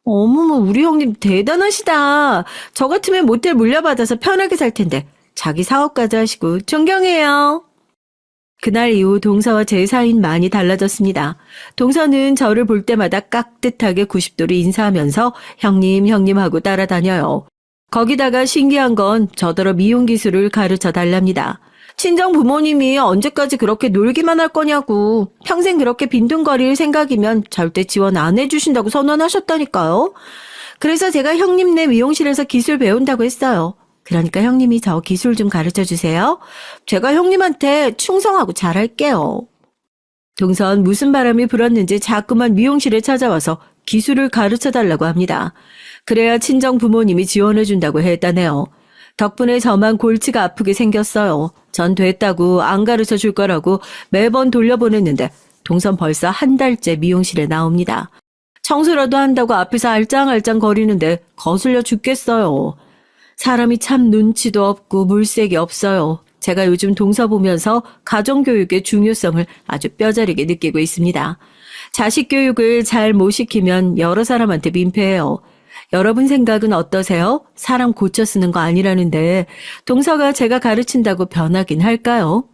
어머머, 우리 형님 대단하시다. 저 같으면 모텔 물려받아서 편하게 살 텐데. 자기 사업까지 하시고 존경해요. 그날 이후 동서와 제 사이는 많이 달라졌습니다. 동서는 저를 볼 때마다 깍듯하게 90도로 인사하면서 형님 형님 하고 따라다녀요. 거기다가 신기한 건 저더러 미용 기술을 가르쳐 달랍니다. 친정 부모님이 언제까지 그렇게 놀기만 할 거냐고. 평생 그렇게 빈둥거릴 생각이면 절대 지원 안 해주신다고 선언하셨다니까요. 그래서 제가 형님네 미용실에서 기술 배운다고 했어요. 그러니까 형님이 저 기술 좀 가르쳐 주세요. 제가 형님한테 충성하고 잘할게요. 동선 무슨 바람이 불었는지 자꾸만 미용실에 찾아와서 기술을 가르쳐 달라고 합니다. 그래야 친정 부모님이 지원해 준다고 했다네요. 덕분에 저만 골치가 아프게 생겼어요. 전 됐다고 안 가르쳐 줄 거라고 매번 돌려보냈는데 동선 벌써 한 달째 미용실에 나옵니다. 청소라도 한다고 앞에서 알짱알짱 거리는데 거슬려 죽겠어요. 사람이 참 눈치도 없고 물색이 없어요. 제가 요즘 동서 보면서 가정교육의 중요성을 아주 뼈저리게 느끼고 있습니다. 자식 교육을 잘 못 시키면 여러 사람한테 민폐해요. 여러분 생각은 어떠세요? 사람 고쳐 쓰는 거 아니라는데 동서가 제가 가르친다고 변하긴 할까요?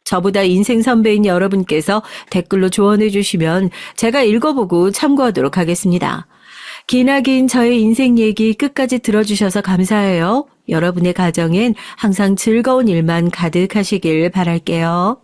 저보다 인생 선배인 여러분께서 댓글로 조언해 주시면 제가 읽어보고 참고하도록 하겠습니다. 기나긴 저의 인생 얘기 끝까지 들어주셔서 감사해요. 여러분의 가정엔 항상 즐거운 일만 가득하시길 바랄게요.